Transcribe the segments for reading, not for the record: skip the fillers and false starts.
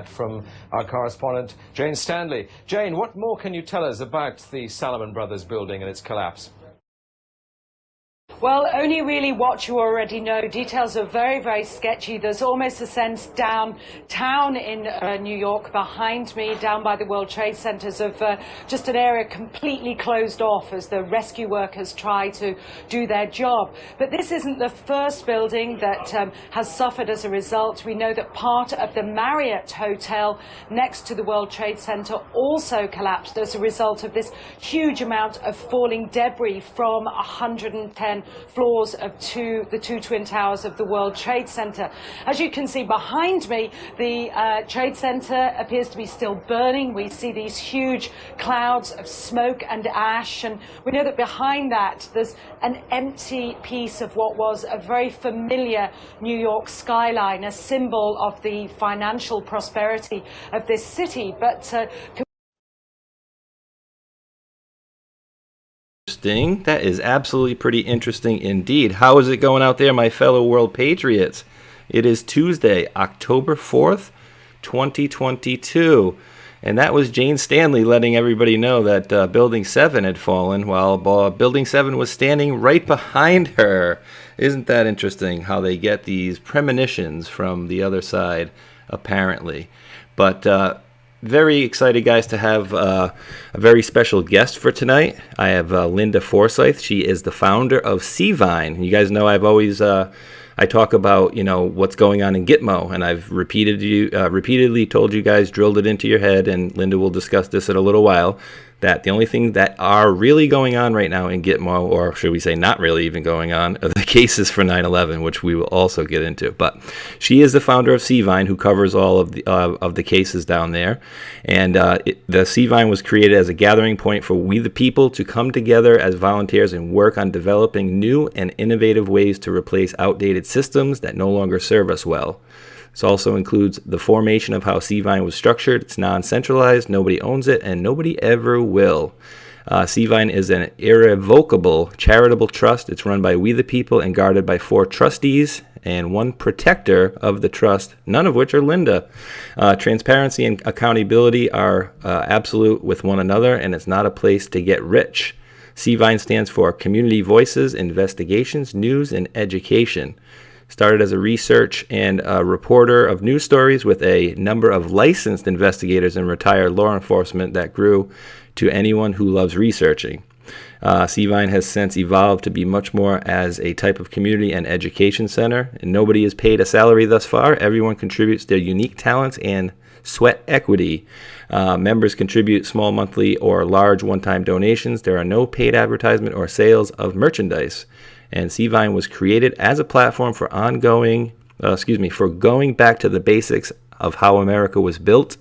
From our correspondent, Jane Stanley. Jane, what more can you tell us about the Salomon Brothers building and its collapse? Well, only really what you already know. Details are very, very sketchy. There's almost a sense downtown in New York behind me, down by the World Trade Centers, of just an area completely closed off as the rescue workers try to do their job. But this isn't the first building that has suffered as a result. We know that part of the Marriott Hotel next to the World Trade Center also collapsed as a result of this huge amount of falling debris from 110 floors of the two twin towers of the World Trade Center. As you can see behind me, the Trade Center appears to be still burning. We see these huge clouds of smoke and ash, and we know that behind that there's an empty piece of what was a very familiar New York skyline, a symbol of the financial prosperity of this city. But That is absolutely pretty interesting indeed. How is it going out there, my fellow world patriots? It is Tuesday, October 4th, 2022. And that was Jane Stanley letting everybody know that Building 7 had fallen while Building 7 was standing right behind her. Isn't that interesting how they get these premonitions from the other side, apparently? But very excited, guys, to have a very special guest for tonight. I have Linda Forsythe. She is the founder of Cvine. You guys know I've always I talk about what's going on in Gitmo, and I've repeatedly told you guys, drilled it into your head, and Linda will discuss this in a little while, that the only thing that are really going on right now in Gitmo, or should we say not really even going on, are the cases for 9/11, which we will also get into. But she is the founder of Cvine, who covers all of the cases down there. And the Cvine was created as a gathering point for we the people to come together as volunteers and work on developing new and innovative ways to replace outdated systems that no longer serve us well. This also includes the formation of how Cvine was structured. It's non-centralized, nobody owns it, and nobody ever will. Cvine is an irrevocable charitable trust. It's run by we the people and guarded by 4 trustees and 1 protector of the trust, none of which are Linda. Transparency and accountability are absolute with one another, and it's not a place to get rich. Cvine stands for Community Voices, Investigations, News, and Education. Started as a research and a reporter of news stories with a number of licensed investigators and retired law enforcement that grew to anyone who loves researching. Cvine has since evolved to be much more as a type of community and education center, and nobody is paid a salary thus far. Everyone contributes their unique talents and sweat equity. Members contribute small monthly or large one-time donations. There are no paid advertisement or sales of merchandise. And Cvine was created as a platform for for going back to the basics of how America was built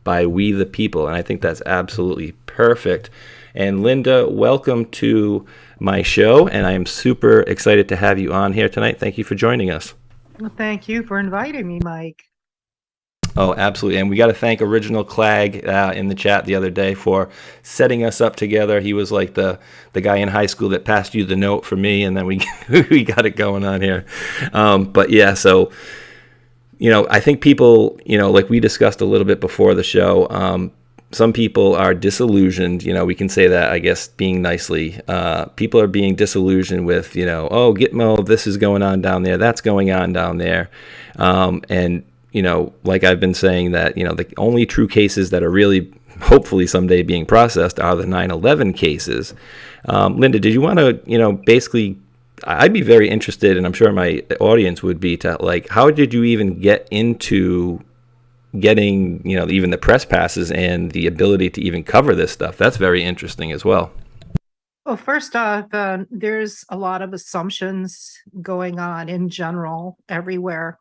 by we the people. And I think that's absolutely perfect. And Linda, welcome to my show. And I am super excited to have you on here tonight. Thank you for joining us. Well, thank you for inviting me, Mike. Oh, absolutely. And we got to thank Original Clag in the chat the other day for setting us up together. He was like the guy in high school that passed you the note for me, and then we we got it going on here. But yeah, so, I think people, like we discussed a little bit before the show, some people are disillusioned. We can say that, I guess, being nicely. People are being disillusioned with, oh, Gitmo, this is going on down there, that's going on down there. And like I've been saying, that, the only true cases that are really hopefully someday being processed are the 9/11 cases. Linda, did you want to, basically, I'd be very interested, and I'm sure my audience would be, to how did you even get into getting, even the press passes and the ability to even cover this stuff? That's very interesting as well. Well, first off, there's a lot of assumptions going on in general everywhere.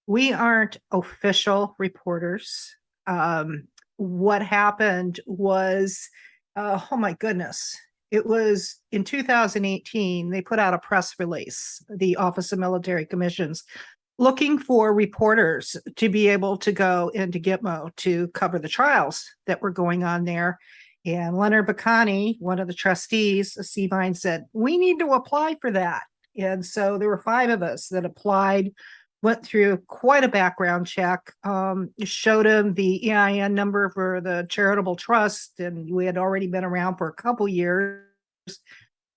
We aren't official reporters. What happened was, oh my goodness, it was in 2018, they put out a press release, the Office of Military Commissions, looking for reporters to be able to go into Gitmo to cover the trials that were going on there. And Leonard Bacani, one of the trustees of Cvine, said, we need to apply for that. And so there were 5 of us that applied went through quite a background check, showed him the EIN number for the charitable trust, and we had already been around for a couple years.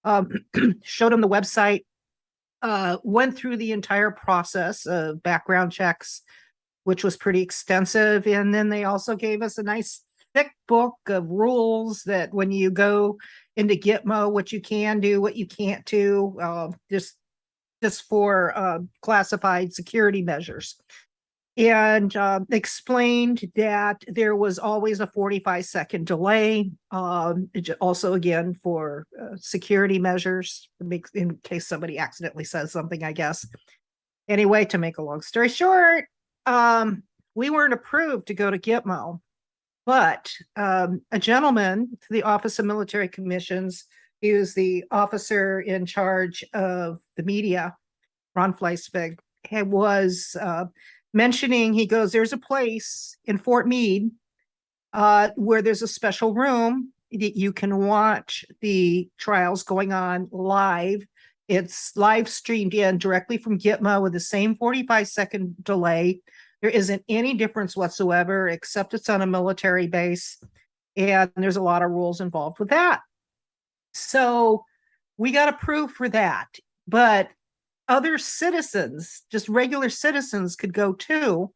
Showed him the website, went through the entire process of background checks, which was pretty extensive. And then they also gave us a nice thick book of rules that when you go into Gitmo, what you can do, what you can't do, just for classified security measures. And explained that there was always a 45-second delay, also again for security measures, in case somebody accidentally says something, I guess. Anyway, to make a long story short, we weren't approved to go to Gitmo, but a gentleman to the Office of Military Commissions, he was the officer in charge of the media, Ron Fleisvig, was mentioning, he goes, there's a place in Fort Meade where there's a special room that you can watch the trials going on live. It's live streamed in directly from Gitmo with the same 45-second delay. There isn't any difference whatsoever, except it's on a military base. And there's a lot of rules involved with that. So we got approved for that. But other citizens, just regular citizens, could go too.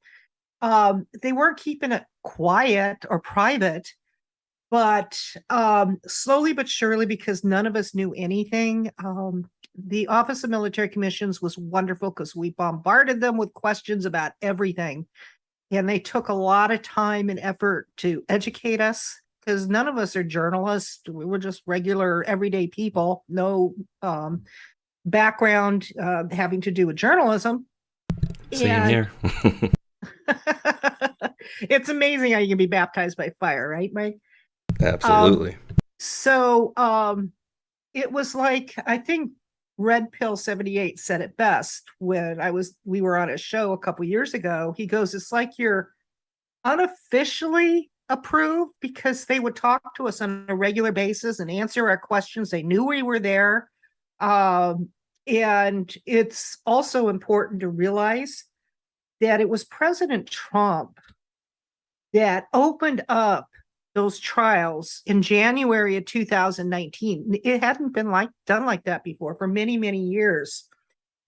They weren't keeping it quiet or private, but slowly but surely, because none of us knew anything, the Office of Military Commissions was wonderful because we bombarded them with questions about everything. And they took a lot of time and effort to educate us, because none of us are journalists. We were just regular, everyday people, no background having to do with journalism. Same here. It's amazing how you can be baptized by fire, right, Mike? Absolutely. So it was like, I think Red Pill 78 said it best when we were on a show a couple years ago. He goes, it's like you're unofficially approved, because they would talk to us on a regular basis and answer our questions. They knew we were there. And it's also important to realize that it was President Trump that opened up those trials in January of 2019. It hadn't been done like that before for many, many years.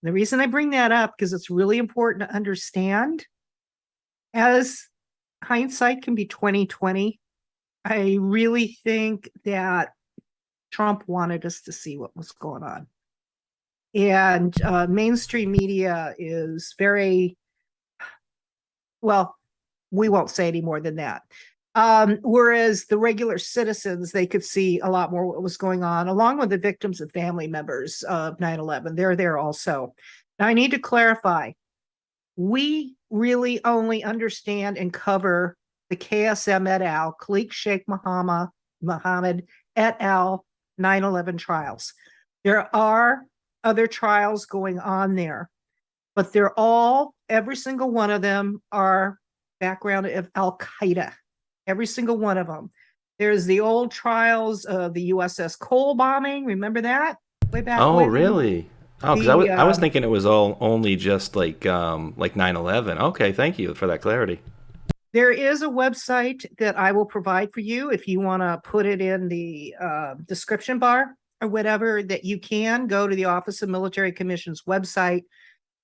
The reason I bring that up, because it's really important to understand, as hindsight can be 2020, I really think that Trump wanted us to see what was going on. And mainstream media is very, well, we won't say any more than that. Whereas the regular citizens, they could see a lot more what was going on, along with the victims and family members of 9/11. They're there also. Now, I need to clarify, we really only understand and cover the KSM et al., Khalik Sheikh Mohammed et al. 9/11 trials. There are other trials going on there, but every single one of them are background of Al-Qaeda. Every single one of them. There's the old trials of the USS Cole bombing. Remember that? Way back Oh, when? really? Oh, because I was thinking it was only just like 9/11. Okay, thank you for that clarity. There is a website that I will provide for you if you want to put it in the description bar or whatever, that you can go to the Office of Military Commission's website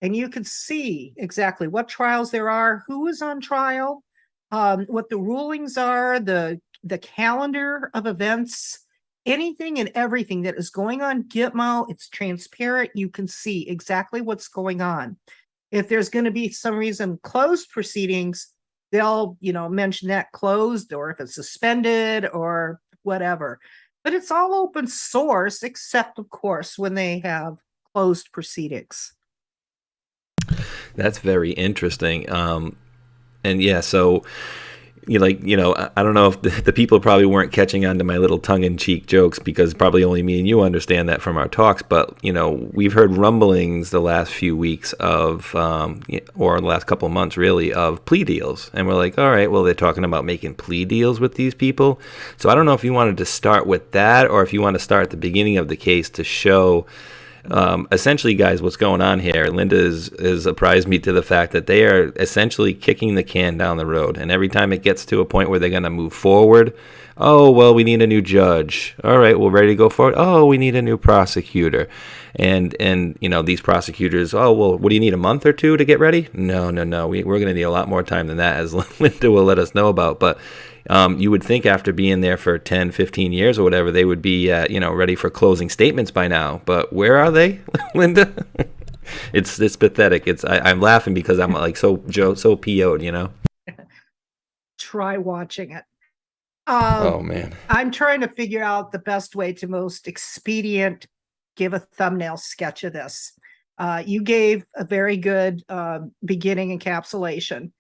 and you can see exactly what trials there are, who is on trial, what the rulings are, the calendar of events, anything and everything that is going on Gitmo. It's transparent. You can see exactly what's going on. If there's going to be some reason closed proceedings, they'll, mention that closed, or if it's suspended or whatever. But it's all open source, except, of course, when they have closed proceedings. That's very interesting. And yeah, so I don't know if the people probably weren't catching on to my little tongue-in-cheek jokes, because probably only me and you understand that from our talks. But we've heard rumblings the last few weeks of, or the last couple of months really, of plea deals, and we're like, all right, well, they're talking about making plea deals with these people. So I don't know if you wanted to start with that, or if you want to start at the beginning of the case to show Essentially, guys, what's going on here? Linda has apprised me to the fact that they are essentially kicking the can down the road, and every time it gets to a point where they're going to move forward, oh well, we need a new judge. All right, we're ready to go forward. Oh, we need a new prosecutor, and these prosecutors. Oh well, what do you need, a month or two to get ready? No, no, no. We're going to need a lot more time than that, as Linda will let us know about. But you would think after being there for 10, 15 years or whatever, they would be, ready for closing statements by now. But where are they, Linda? It's pathetic. I'm laughing because I'm like so PO'd. Try watching it. Oh man. I'm trying to figure out the best way to most expedient give a thumbnail sketch of this. You gave a very good beginning encapsulation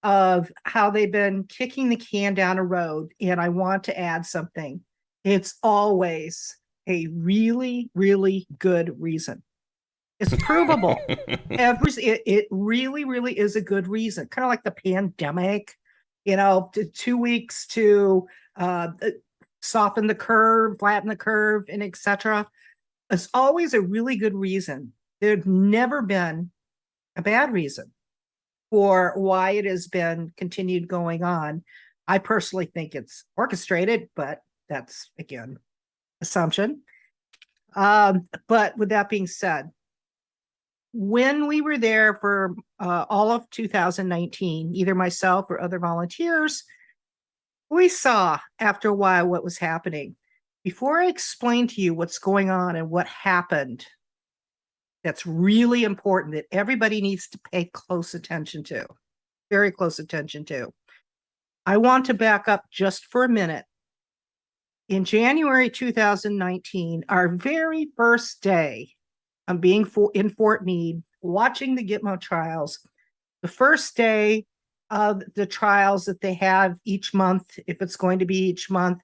of how they've been kicking the can down a road. And I want to add something. It's always a really, really good reason. It's provable. It really, really is a good reason. Kind of like the pandemic, 2 weeks to soften the curve, flatten the curve, and etc. It's always a really good reason. There's never been a bad reason for why it has been continued going on. I personally think it's orchestrated, but that's, again, assumption. But with that being said, when we were there for all of 2019, either myself or other volunteers, we saw after a while what was happening. Before I explain to you what's going on and what happened, that's really important that everybody needs to pay close attention to, very close attention to. I want to back up just for a minute. In January 2019, our very first day of being in Fort Meade, watching the Gitmo trials, the first day of the trials that they have each month, if it's going to be each month,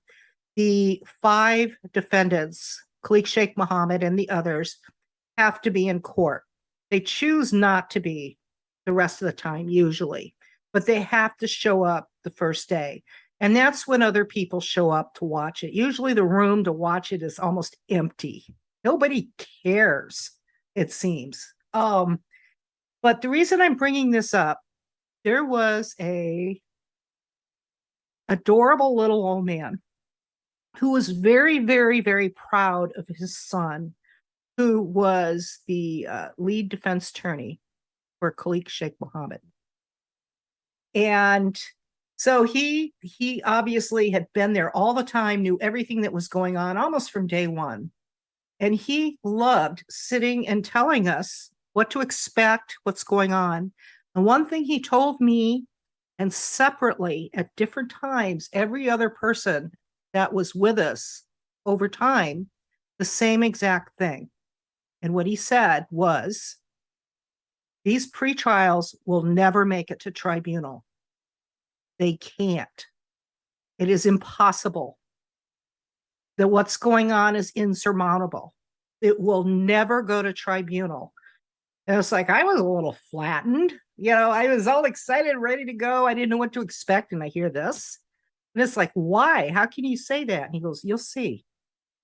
the 5 defendants, Khalik Sheikh Mohammed and the others, have to be in court. They choose not to be the rest of the time, usually, but they have to show up the first day. And that's when other people show up to watch it. Usually the room to watch it is almost empty. Nobody cares, it seems. But the reason I'm bringing this up, there was a adorable little old man who was very, very, very proud of his son, who was the lead defense attorney for Khalik Sheikh Mohammed. And so he obviously had been there all the time, knew everything that was going on almost from day one. And he loved sitting and telling us what to expect, what's going on. And one thing he told me, and separately at different times, every other person that was with us over time, the same exact thing. And what he said was, these pretrials will never make it to tribunal. They can't. It is impossible. That what's going on is insurmountable. It will never go to tribunal. And it's like, I was a little flattened. I was all excited, ready to go. I didn't know what to expect. And I hear this. And it's like, why? How can you say that? And he goes, you'll see.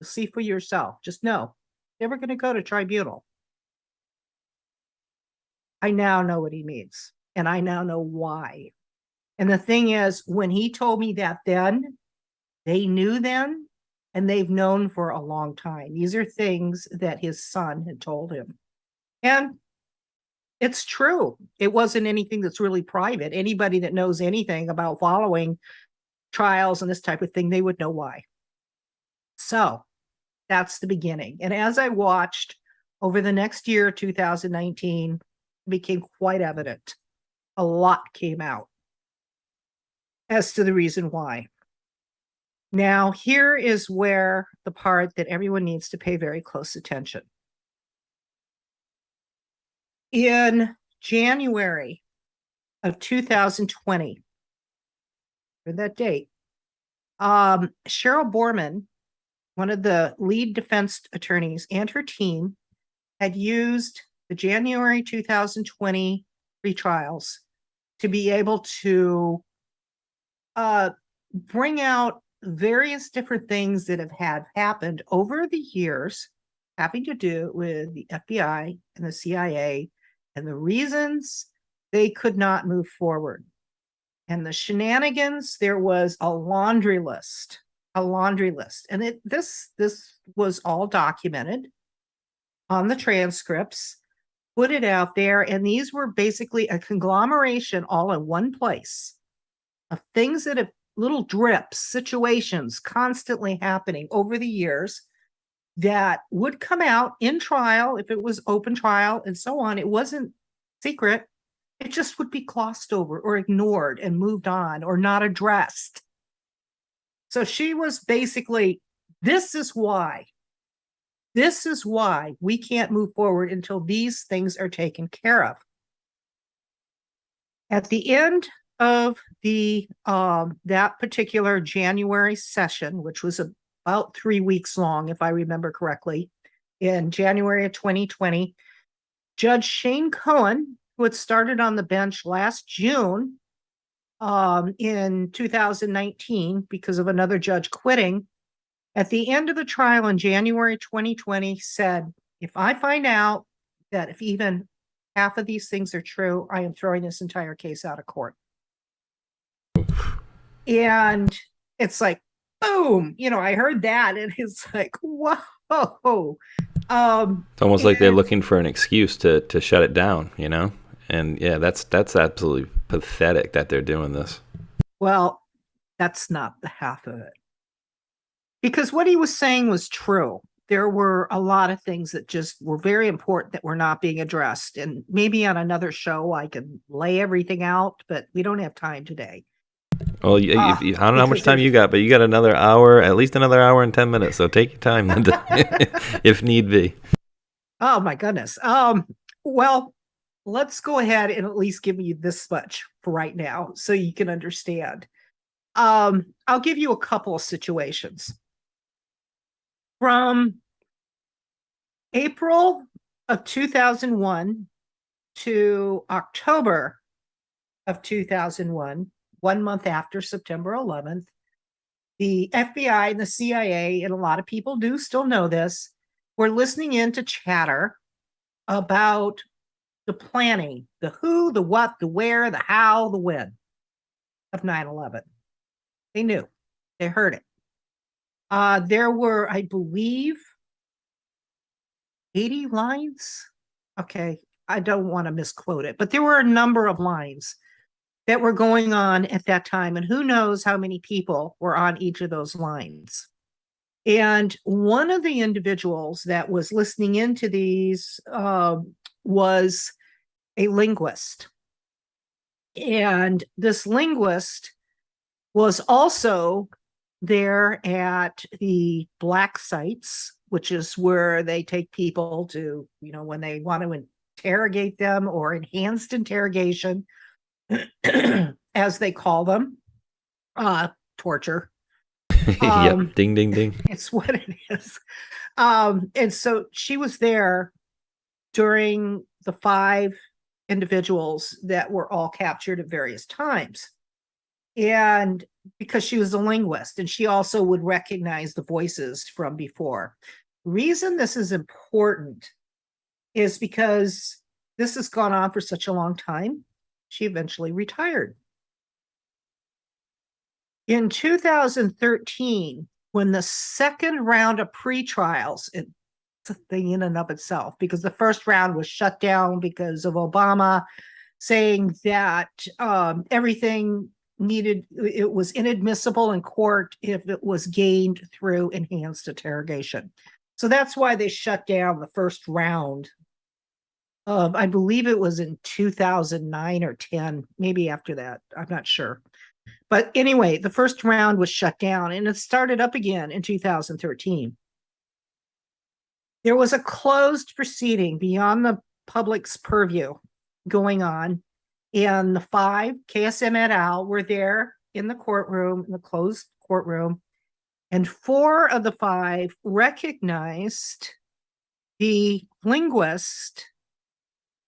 You'll see for yourself. Just know, never going to go to tribunal. I now know what he means. And I now know why. And the thing is, when he told me that then, they knew then, and they've known for a long time. These are things that his son had told him. And it's true. It wasn't anything that's really private. Anybody that knows anything about following trials and this type of thing, they would know why. So that's the beginning. And as I watched over the next year, 2019, it became quite evident. A lot came out as to the reason why. Now, here is where the part that everyone needs to pay very close attention. In January of 2020, for that date, Cheryl Borman, one of the lead defense attorneys, and her team had used the January 2020 retrials to be able to bring out various different things that have had happened over the years having to do with the FBI and the CIA and the reasons they could not move forward. And the shenanigans, there was a laundry list. And this was all documented on the transcripts, put it out there, and these were basically a conglomeration all in one place of things that have little drips, situations constantly happening over the years that would come out in trial if it was open trial and so on. It wasn't secret. It just would be glossed over or ignored and moved on or not addressed. So she was basically, this is why we can't move forward until these things are taken care of. At the end of the that particular January session, which was about 3 weeks long, if I remember correctly, in January of 2020, Judge Shane Cohen, who had started on the bench last June in 2019 because of another judge quitting, at the end of the trial in January 2020 said, if I find out that if even half of these things are true, I am throwing this entire case out of court. And it's like, boom, I heard that and it's like, whoa. It's almost like they're looking for an excuse to shut it down, And yeah, that's absolutely pathetic that they're doing this. Well, that's not the half of it. Because what he was saying was true. There were a lot of things that just were very important that were not being addressed. And maybe on another show I can lay everything out, but we don't have time today. Well, I don't know how much time you got, but you got another hour, at least another hour and 10 minutes. So take your time, Linda, if need be. Oh, my goodness. Well, let's go ahead and at least give you this much for right now so you can understand. I'll give you a couple of situations. From April of 2001 to October of 2001, 1 month after September 11th, the FBI and the CIA, and a lot of people do still know this, were listening in to chatter about the planning, the who, the what, the where, the how, the when of 9/11. They knew. They heard it. There were, I believe, 80 lines. Okay, I don't want to misquote it, but there were a number of lines that were going on at that time, and who knows how many people were on each of those lines. And one of the individuals that was listening into these was a linguist. And this linguist was also there at the black sites, which is where they take people to, when they want to interrogate them, or enhanced interrogation, as they call them, torture. Yep, ding, ding, ding. It's what it is. And so she was there during the 5 individuals that were all captured at various times. And because she was a linguist, and she also would recognize the voices from before. The reason this is important is because this has gone on for such a long time. She eventually retired. In 2013, when the second round of pre-trials, it's a thing in and of itself, because the first round was shut down because of Obama saying that everything it was inadmissible in court if it was gained through enhanced interrogation. So that's why they shut down the first round of, I believe it was in 2009 or 10, maybe after that. I'm not sure. But anyway, the first round was shut down and it started up again in 2013. There was a closed proceeding beyond the public's purview going on. And the 5, KSM et al., were there in the courtroom, in the closed courtroom. And 4 of the 5 recognized the linguist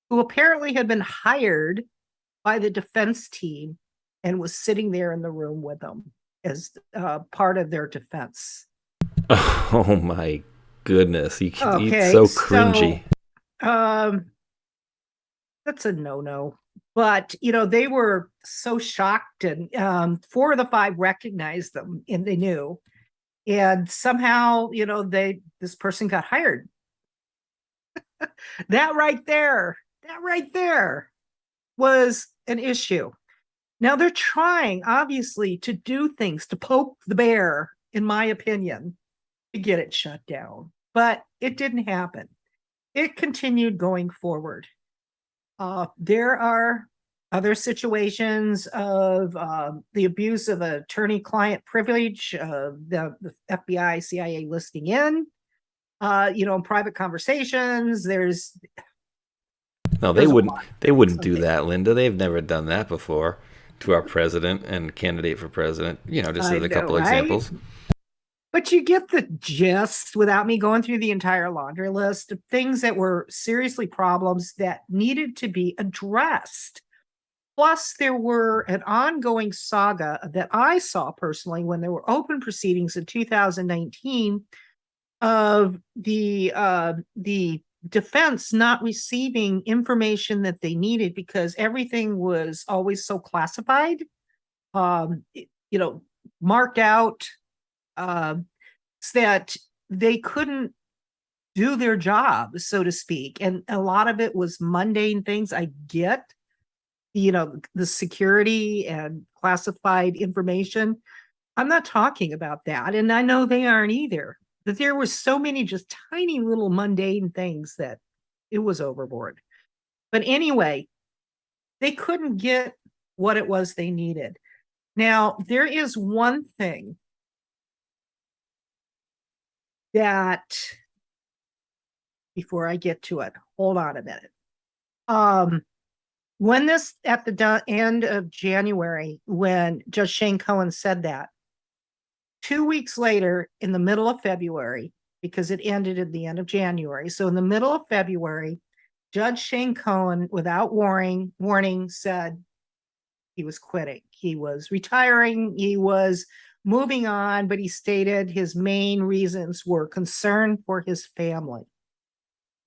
who apparently had been hired by the defense team and was sitting there in the room with them as part of their defense. Oh, my goodness. It's Okay, so cringy. um, that's a no-no. But they were so shocked, and 4 of the 5 recognized them, and they knew. And somehow, this person got hired. That right there was an issue. Now they're trying, obviously, to do things to poke the bear, in my opinion, to get it shut down. But it didn't happen. It continued going forward. There are other situations of the abuse of attorney-client privilege, the FBI, CIA listing in, private conversations. No, There's they wouldn't do that, Linda. They've never done that before to our president and candidate for president. Just I as a know, couple right? examples. But you get the gist without me going through the entire laundry list of things that were seriously problems that needed to be addressed. Plus, there were an ongoing saga that I saw personally when there were open proceedings in 2019 of the defense not receiving information that they needed because everything was always so classified, um, marked out, so that they couldn't do their job, so to speak. And a lot of it was mundane things. I get, the security and classified information. I'm not talking about that. And I know they aren't either. But there were so many just tiny little mundane things that it was overboard. But anyway, they couldn't get what it was they needed. Now, there is one thing that, before I get to it, hold on a minute. When this, at the end of January, when Judge Shane Cohen said that, 2 weeks later, in the middle of February, because it ended at the end of January. So in the middle of February, Judge Shane Cohen, without warning, said he was quitting. He was retiring. He was moving on, but he stated his main reasons were concern for his family.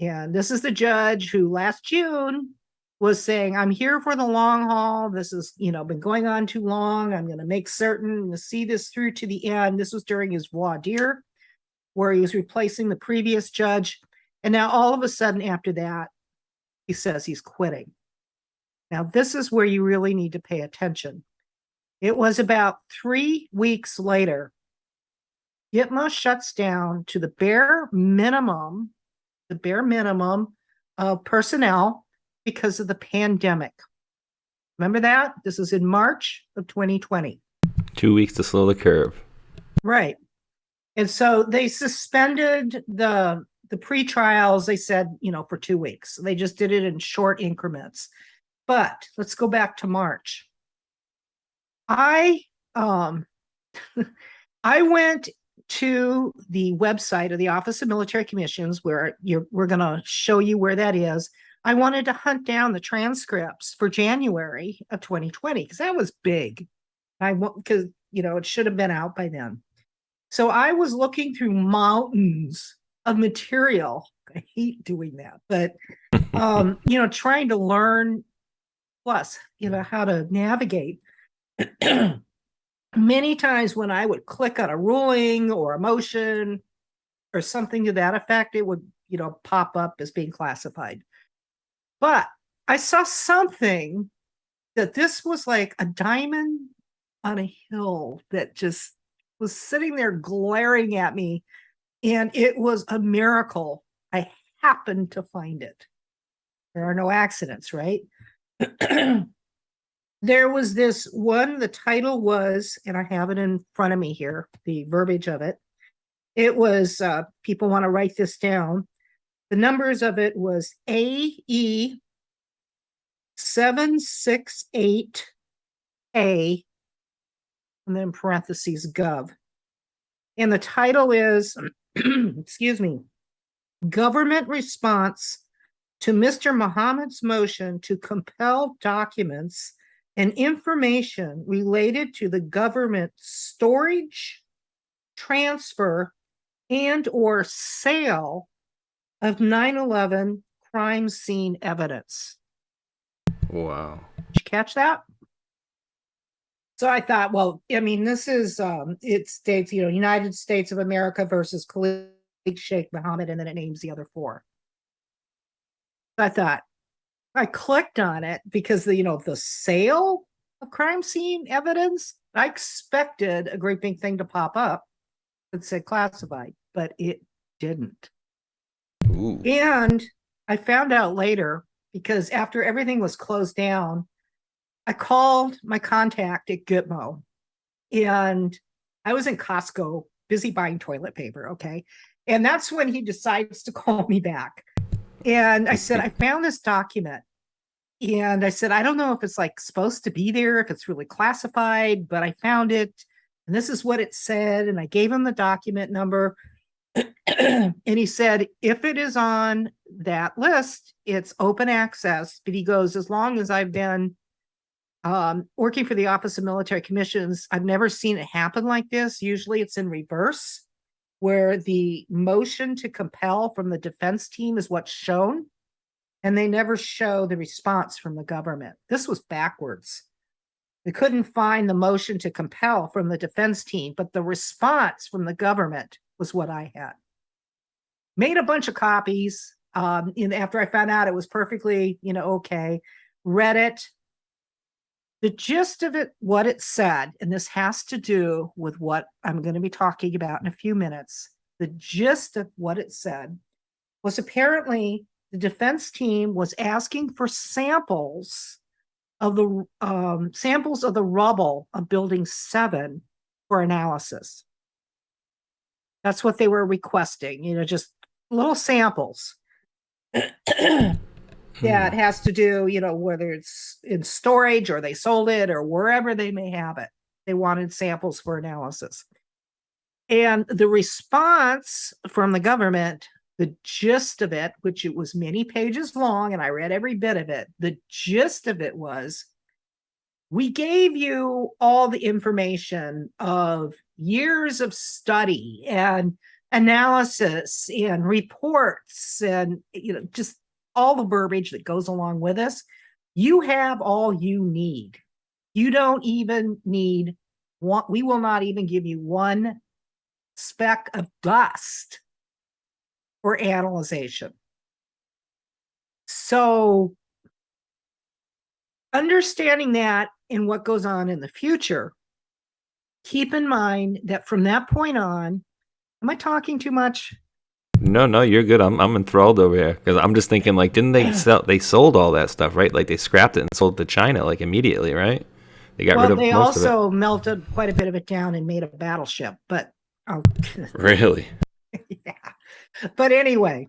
And this is the judge who last June was saying, I'm here for the long haul. This has, been going on too long. I'm going to make certain to see this through to the end. This was during his voir dire, where he was replacing the previous judge. And now all of a sudden after that, he says he's quitting. Now, this is where you really need to pay attention. It was about 3 weeks later, Gitmo shuts down to the bare minimum of personnel because of the pandemic. Remember that? This is in March of 2020. 2 weeks to slow the curve. Right. And so they suspended the pre-trials, they said, for 2 weeks. They just did it in short increments. But let's go back to March. I went to the website of the Office of Military Commissions, where we're going to show you where that is. I wanted to hunt down the transcripts for January of 2020 because that was big. Because it should have been out by then. So I was looking through mountains of material. I hate doing that, but trying to learn, plus how to navigate. Many times when I would click on a ruling or a motion or something to that effect, it would pop up as being classified. But I saw something that this was like a diamond on a hill that just was sitting there glaring at me. And it was a miracle. I happened to find it. There are no accidents, right? There was this one, the title was, and I have it in front of me here, the verbiage of it. It was, people want to write this down. The numbers of it was AE 768A, and then parentheses gov. And the title is, excuse me, Government Response to Mr. Muhammad's Motion to Compel Documents and Information Related to the Government Storage, Transfer, and or sale of 9/11 crime scene evidence. Wow. Did you catch that? So I thought, well, I mean, this is it states, United States of America versus Khalid Sheikh Mohammed, and then it names the other four. I thought, I clicked on it because the sale of crime scene evidence, I expected a great big thing to pop up that said classified, but it didn't. Ooh. And I found out later, because after everything was closed down, I called my contact at Gitmo, and I was in Costco busy buying toilet paper. Okay. And that's when he decides to call me back. And I said, I found this document. And I said, I don't know if it's like supposed to be there, if it's really classified, but I found it. And this is what it said. And I gave him the document number. And he said, if it is on that list, it's open access. But he goes, as long as I've been working for the Office of Military Commissions, I've never seen it happen like this. Usually it's in reverse, where the motion to compel from the defense team is what's shown, and they never show the response from the government. This was backwards. They couldn't find the motion to compel from the defense team, but the response from the government was what I had. Made a bunch of copies. After I found out it was perfectly, okay, read it. The gist of it, what it said, and this has to do with what I'm going to be talking about in a few minutes. The gist of what it said was apparently the defense team was asking for samples of the rubble of Building 7 for analysis. That's what they were requesting, just little samples. That has to do, whether it's in storage or they sold it or wherever they may have it. They wanted samples for analysis. And the response from the government, the gist of it, which it was many pages long, and I read every bit of it, the gist of it was, we gave you all the information of years of study and analysis and reports and, just all the verbiage that goes along with this. You have all you need. You don't even need one. We will not even give you one speck of dust for analyzation. So understanding that and what goes on in the future, keep in mind that from that point on, am I talking too much? No, you're good. I'm enthralled over here because I'm just thinking, like, didn't they sell? They sold all that stuff, right? Like they scrapped it and sold it to China, like immediately, right? They got rid of They most of also melted quite a bit of it down and made a battleship, but it. Really? yeah. But anyway,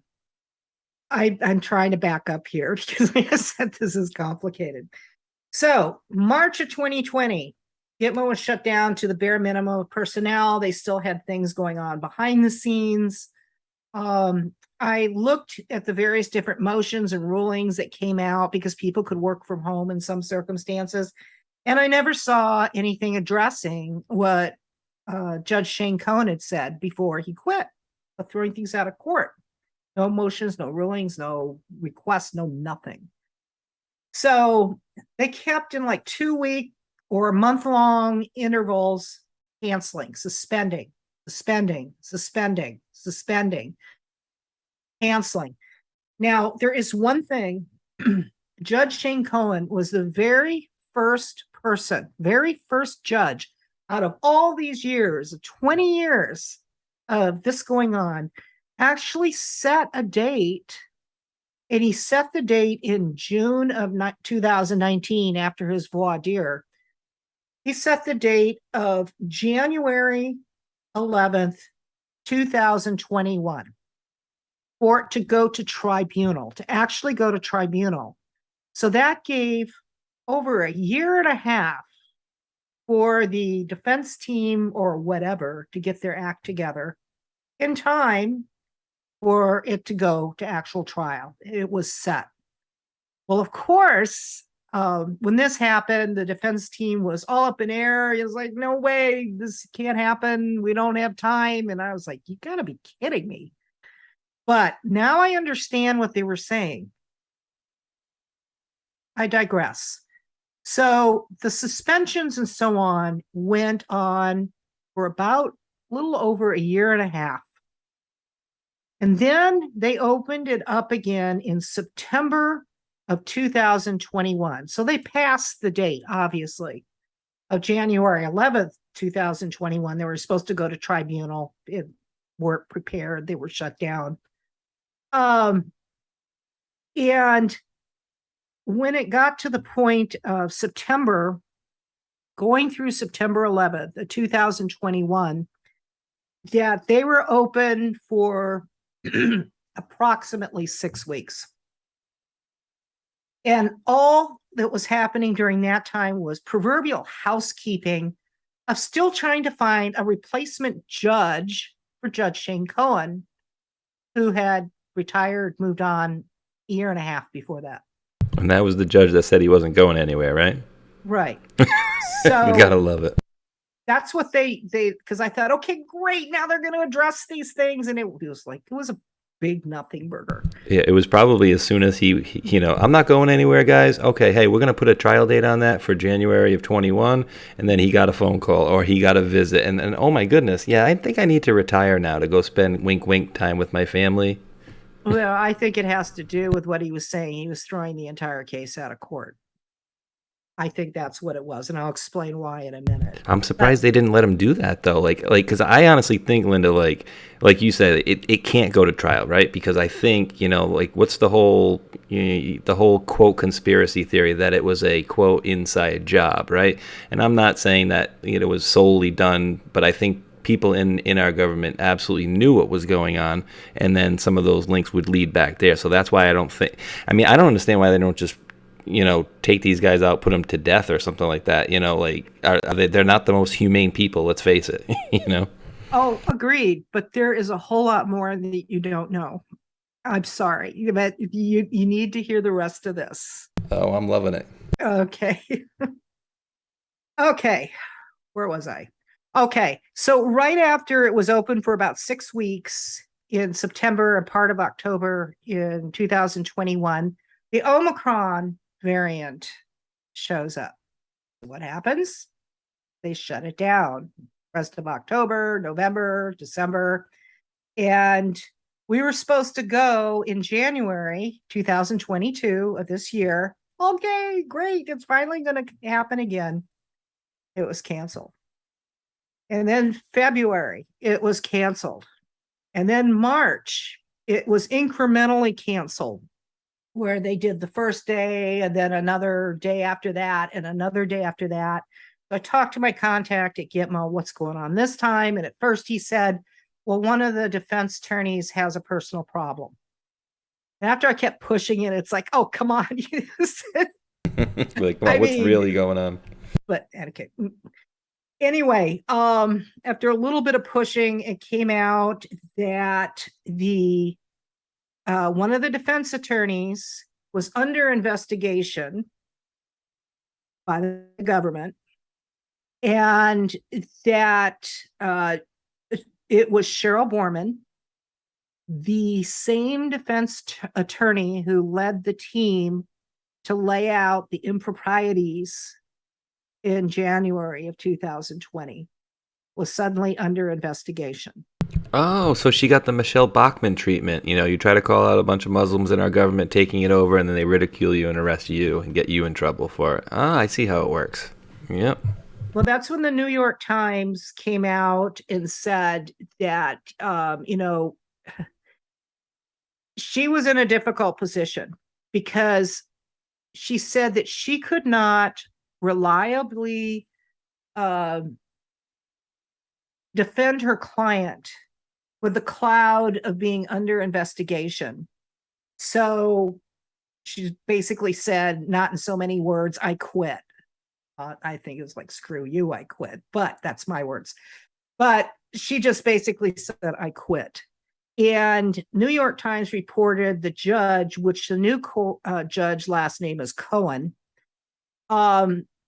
I'm trying to back up here because like I said, this is complicated. So March of 2020, Gitmo was shut down to the bare minimum of personnel. They still had things going on behind the scenes. I looked at the various different motions and rulings that came out because people could work from home in some circumstances. And I never saw anything addressing what Judge Shane Cohen had said before he quit, of throwing things out of court. No motions, no rulings, no requests, no nothing. So they kept in like 2-week or a month-long intervals canceling, suspending, canceling. Now, there is one thing. Judge Shane Cohen was the very first judge out of all these years, 20 years of this going on, actually set a date. And he set the date in June of 2019 after his voir dire. He set the date of January 11th, 2021 for it to go to tribunal, to actually go to tribunal. So that gave over a year and a half for the defense team or whatever to get their act together in time for it to go to actual trial. It was set. Well, of course, When this happened, the defense team was all up in air. It was like, no way, this can't happen. We don't have time. And I was like, you gotta be kidding me. But now I understand what they were saying. I digress. So the suspensions and so on went on for about a little over a year and a half. And then they opened it up again in September of 2021. So they passed the date, obviously, of January 11th, 2021. They were supposed to go to tribunal. It weren't prepared. They were shut down. And when it got to the point of September, going through September 11th, 2021, that they were open for approximately 6 weeks. And all that was happening during that time was proverbial housekeeping of still trying to find a replacement judge for Judge Shane Cohen, who had retired, moved on a year and a half before that. And that was the judge that said he wasn't going anywhere, right? Right. So you gotta love it. That's what they because I thought, okay, great, now they're going to address these things, and it was like it was a big nothing burger. Yeah, it was probably as soon as he I'm not going anywhere, guys. Okay, hey, we're gonna put a trial date on that for January of 21, and then he got a phone call or he got a visit, and oh my goodness, yeah, I think I need to retire now to go spend wink wink time with my family. Well, I think it has to do with what he was saying. He was throwing the entire case out of court. I think that's what it was, and I'll explain why in a minute. I'm surprised they didn't let him do that though. Like, because I honestly think, Linda, like you said, it can't go to trial, right? Because I think, like, what's the whole quote conspiracy theory that it was a quote inside job, right? And I'm not saying that it was solely done, but I think people in our government absolutely knew what was going on, and then some of those links would lead back there. So that's why I don't understand why they don't just take these guys out, put them to death or something like that. They're not the most humane people, let's face it. Oh, agreed. But there is a whole lot more that you don't know. I'm sorry, but you need to hear the rest of this. Oh, I'm loving it. Okay. Okay. Where was I? Okay. So right after it was open for about 6 weeks in September and part of October in 2021, the Omicron variant shows up. What happens? They shut it down. Rest of October, November, December. And we were supposed to go in January 2022 of this year. Okay, great. It's finally going to happen again. It was canceled. And then February, it was canceled. And then March, it was incrementally canceled, where they did the first day and then another day after that and another day after that. So I talked to my contact at Gitmo, what's going on this time? And at first he said, well, one of the defense attorneys has a personal problem. And after I kept pushing it, it's like, oh, come on. Like, well, what's really going on? But okay. Anyway, after a little bit of pushing, it came out that the one of the defense attorneys was under investigation by the government, and that it was Cheryl Borman, the same defense attorney who led the team to lay out the improprieties in January of 2020, was suddenly under investigation. Oh, so she got the Michelle Bachmann treatment. You try to call out a bunch of Muslims in our government taking it over, and then they ridicule you and arrest you and get you in trouble for it. Ah, I see how it works. Yep. Well, that's when the New York Times came out and said that, she was in a difficult position because she said that she could not reliably defend her client with the cloud of being under investigation. So she basically said, not in so many words, I quit. I think it was like, screw you, I quit. But that's my words. But she just basically said, I quit. And New York Times reported the judge, which the new judge last name is Cohen,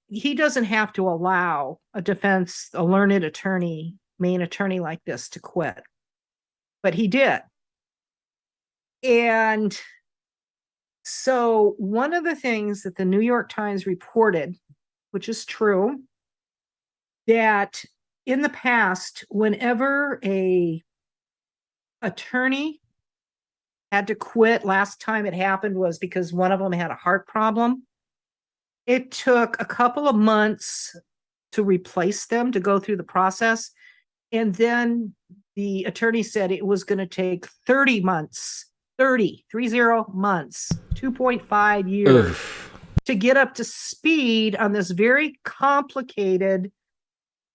He doesn't have to allow a learned attorney, main attorney like this to quit. But he did. And so one of the things that the New York Times reported, which is true, that in the past, whenever a attorney had to quit, last time it happened was because one of them had a heart problem. It took a couple of months to replace them, to go through the process. And then the attorney said it was going to take 30 months, 30 months, 2.5 years Oof. to get up to speed on this very complicated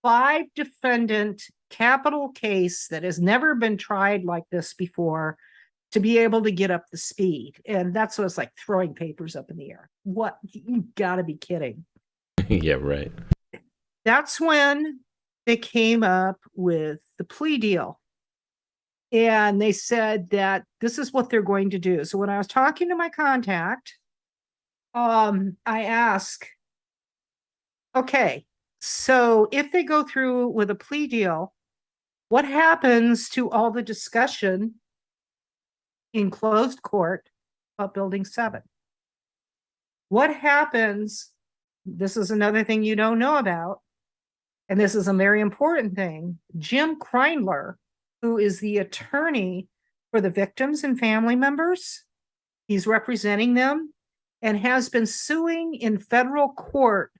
5-defendant capital case that has never been tried like this before, to be able to get up the speed. And that's what it's like, throwing papers up in the air. What? You gotta be kidding. Yeah, right. That's when they came up with the plea deal. And they said that this is what they're going to do. So when I was talking to my contact, I asked, okay, so if they go through with a plea deal, what happens to all the discussion in closed court about Building 7? What happens? This is another thing you don't know about, and this is a very important thing. Jim Kreindler, who is the attorney for the victims and family members, he's representing them and has been suing in federal court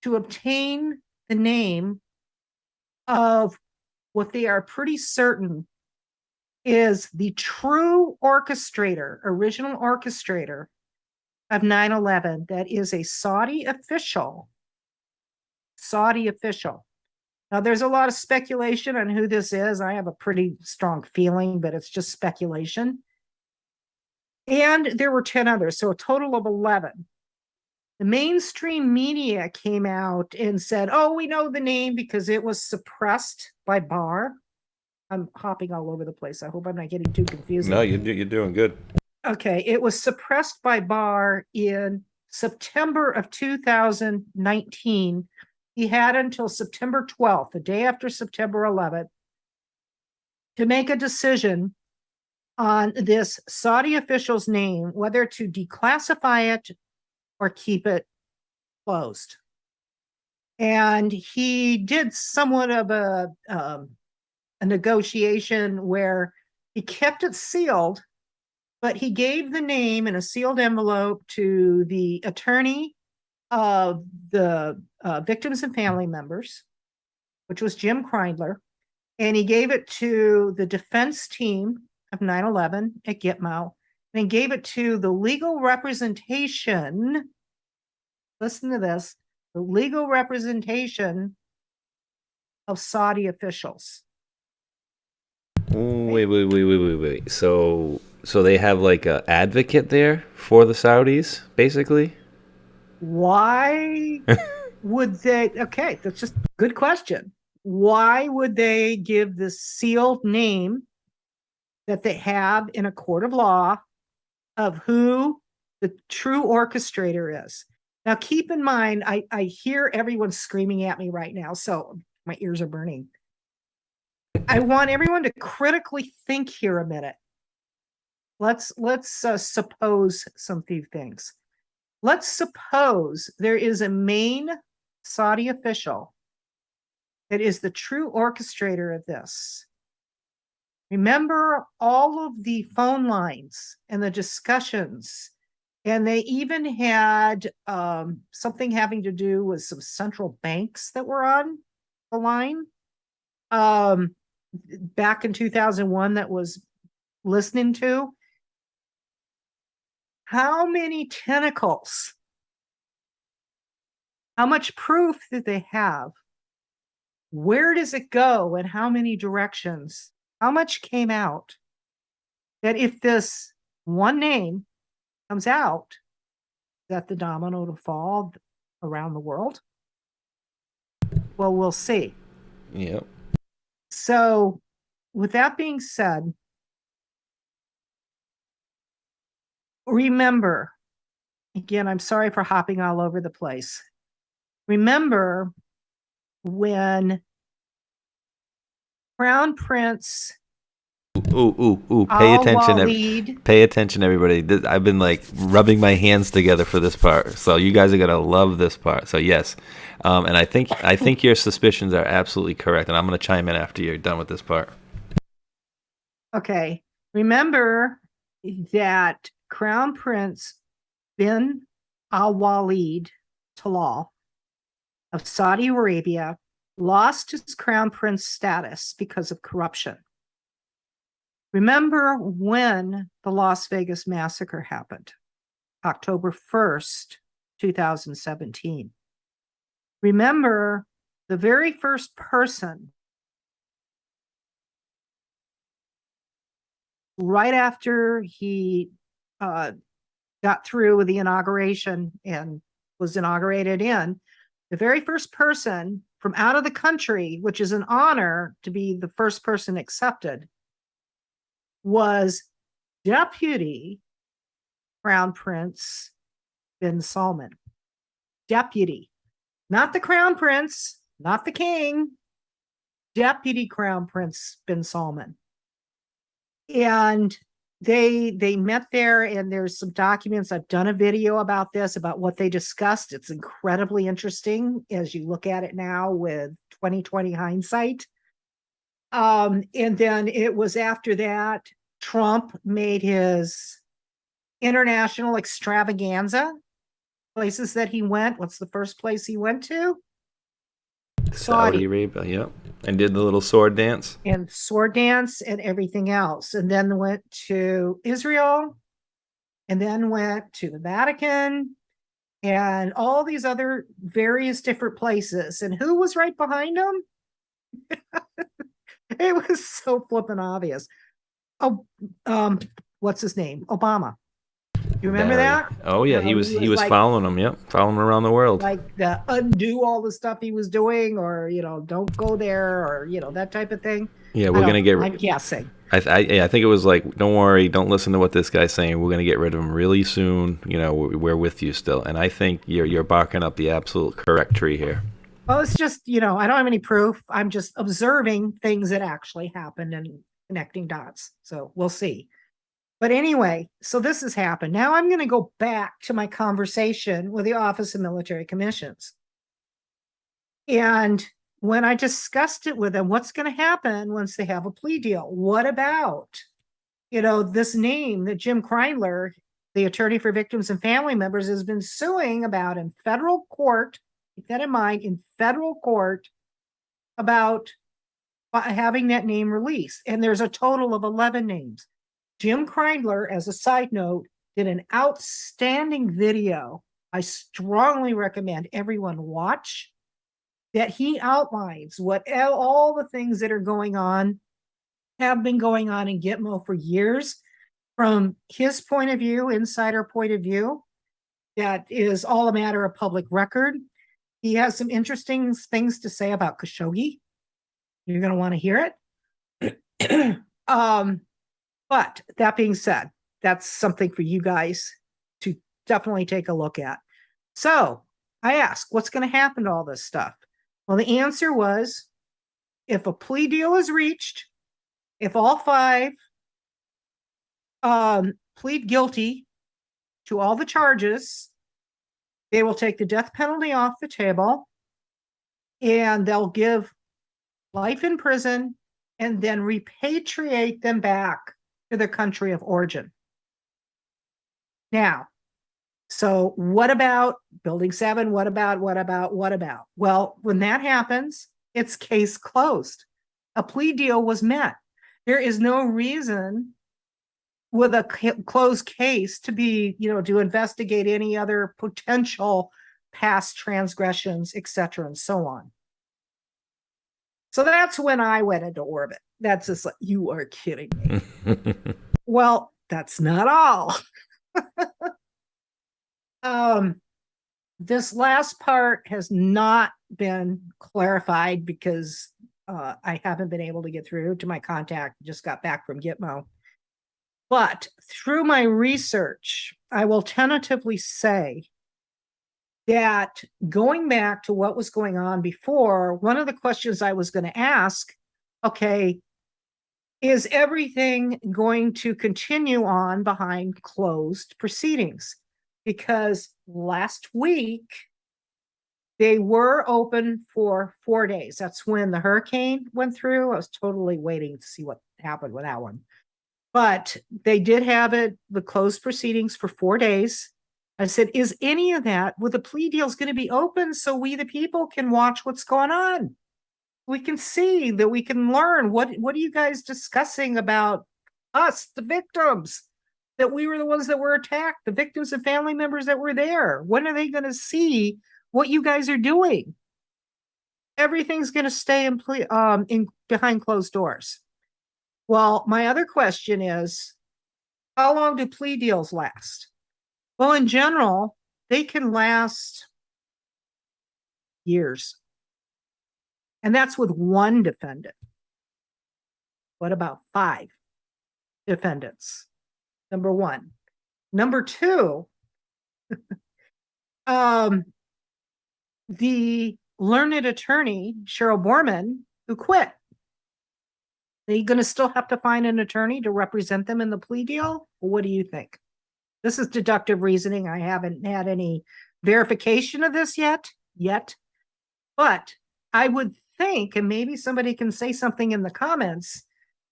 to obtain the name of what they are pretty certain is the true original orchestrator of 9/11. That is a Saudi official. Now, there's a lot of speculation on who this is. I have a pretty strong feeling, but it's just speculation. And there were 10 others, so a total of 11. The mainstream media came out and said, oh, we know the name because it was suppressed by Barr. I'm hopping all over the place. I hope I'm not getting too confusing. No, you're doing good. Okay, it was suppressed by Barr in September of 2019. He had until September 12th, the day after September 11th, to make a decision on this Saudi official's name, whether to declassify it or keep it closed. And he did somewhat of a negotiation where he kept it sealed, but he gave the name in a sealed envelope to the attorney of the victims and family members, which was Jim Kreindler, and he gave it to the defense team of 9/11 at Gitmo, and he gave it to the legal representation, listen to this, the legal representation of Saudi officials. Wait. So they have like an advocate there for the Saudis, basically? Why would they? Okay, that's just a good question. Why would they give this sealed name that they have in a court of law of who the true orchestrator is? Now, keep in mind, I hear everyone screaming at me right now, so my ears are burning. I want everyone to critically think here a minute. Let's suppose some few things. Let's suppose there is a main Saudi official that is the true orchestrator of this. Remember all of the phone lines and the discussions, and they even had something having to do with some central banks that were on the line back in 2001 that was listening to. How many tentacles? How much proof did they have? Where does it go and how many directions? How much came out? That if this one name comes out, that the domino to fall around the world? Well, we'll see. Yep. So, with that being said, remember, again, I'm sorry for hopping all over the place. remember when Crown Prince Ooh. Pay attention. Al-Walid, Pay attention, everybody. I've been like rubbing my hands together for this part. So you guys are going to love this part. So yes. And I think your suspicions are absolutely correct. And I'm going to chime in after you're done with this part. okay, remember that Crown Prince bin Al-Walid Talal of Saudi Arabia lost his crown prince status because of corruption. Remember when the Las Vegas massacre happened? October 1st, 2017. Remember the very first person right after he got through with the inauguration and was inaugurated in, the very first person from out of the country, which is an honor to be the first person accepted, was Deputy Crown Prince bin Salman. Deputy, not the Crown Prince, not the King, Deputy Crown Prince bin Salman. And they met there, and there's some documents. I've done a video about this, about what they discussed. It's incredibly interesting as you look at it now with 2020 hindsight. And then it was after that, Trump made his international extravaganza, places that he went. What's the first place he went to? Saudi Arabia, yep. And did the little sword dance. And sword dance and everything else. And then went to Israel, and then went to the Vatican, and all these other various different places. And who was right behind him? It was so flippin' obvious. Oh, what's his name? Obama. You remember that? Oh yeah, he was like, following him. Yep, following him around the world. Like undo all the stuff he was doing, or don't go there, or that type of thing. Yeah, we're gonna get. I'm guessing. I think it was like, don't worry, don't listen to what this guy's saying. We're gonna get rid of him really soon. We're with you still, and I think you're barking up the absolute correct tree here. Well, it's just I don't have any proof. I'm just observing things that actually happened and connecting dots. So we'll see. But anyway, so this has happened. Now I'm going to go back to my conversation with the Office of Military Commissions. And when I discussed it with them, what's going to happen once they have a plea deal? What about, this name that Jim Kreindler, the attorney for victims and family members, has been suing about in federal court, keep that in mind, in federal court, about having that name released. And there's a total of 11 names. Jim Kreindler, as a side note, did an outstanding video. I strongly recommend everyone watch, that he outlines what all the things that are going on, have been going on in Gitmo for years, from his point of view, insider point of view. That is all a matter of public record. He has some interesting things to say about Khashoggi. You're going to want to hear it. But that being said, that's something for you guys to definitely take a look at. So I asked, what's going to happen to all this stuff? Well, the answer was, if a plea deal is reached, if all 5 plead guilty to all the charges, they will take the death penalty off the table, and they'll give life in prison and then repatriate them back to their country of origin. Now, so what about Building 7? What about? Well, when that happens, it's case closed. A plea deal was met. There is no reason with a closed case to be, to investigate any other potential past transgressions, etc., and so on. So that's when I went into orbit. That's just like, you are kidding me. Well, that's not all. This last part has not been clarified because I haven't been able to get through to my contact. Just got back from Gitmo. But through my research, I will tentatively say that going back to what was going on before, one of the questions I was going to ask, okay, is everything going to continue on behind closed proceedings? Because last week they were open for 4 days. That's when the hurricane went through. I was totally waiting to see what happened with that one. But they did have the closed proceedings for 4 days. I said, is any of that with the plea deals going to be open so we, the people, can watch what's going on? We can see that we can learn what are you guys discussing about us, the victims, that we were the ones that were attacked, the victims and family members that were there. When are they going to see what you guys are doing? Everything's going to stay in behind closed doors. Well, my other question is, how long do plea deals last? Well, in general, they can last years. And that's with one defendant. What about 5 defendants? Number one. Number two, the learned attorney, Cheryl Borman, who quit. Are you going to still have to find an attorney to represent them in the plea deal? What do you think? This is deductive reasoning. I haven't had any verification of this yet, but I would think, and maybe somebody can say something in the comments,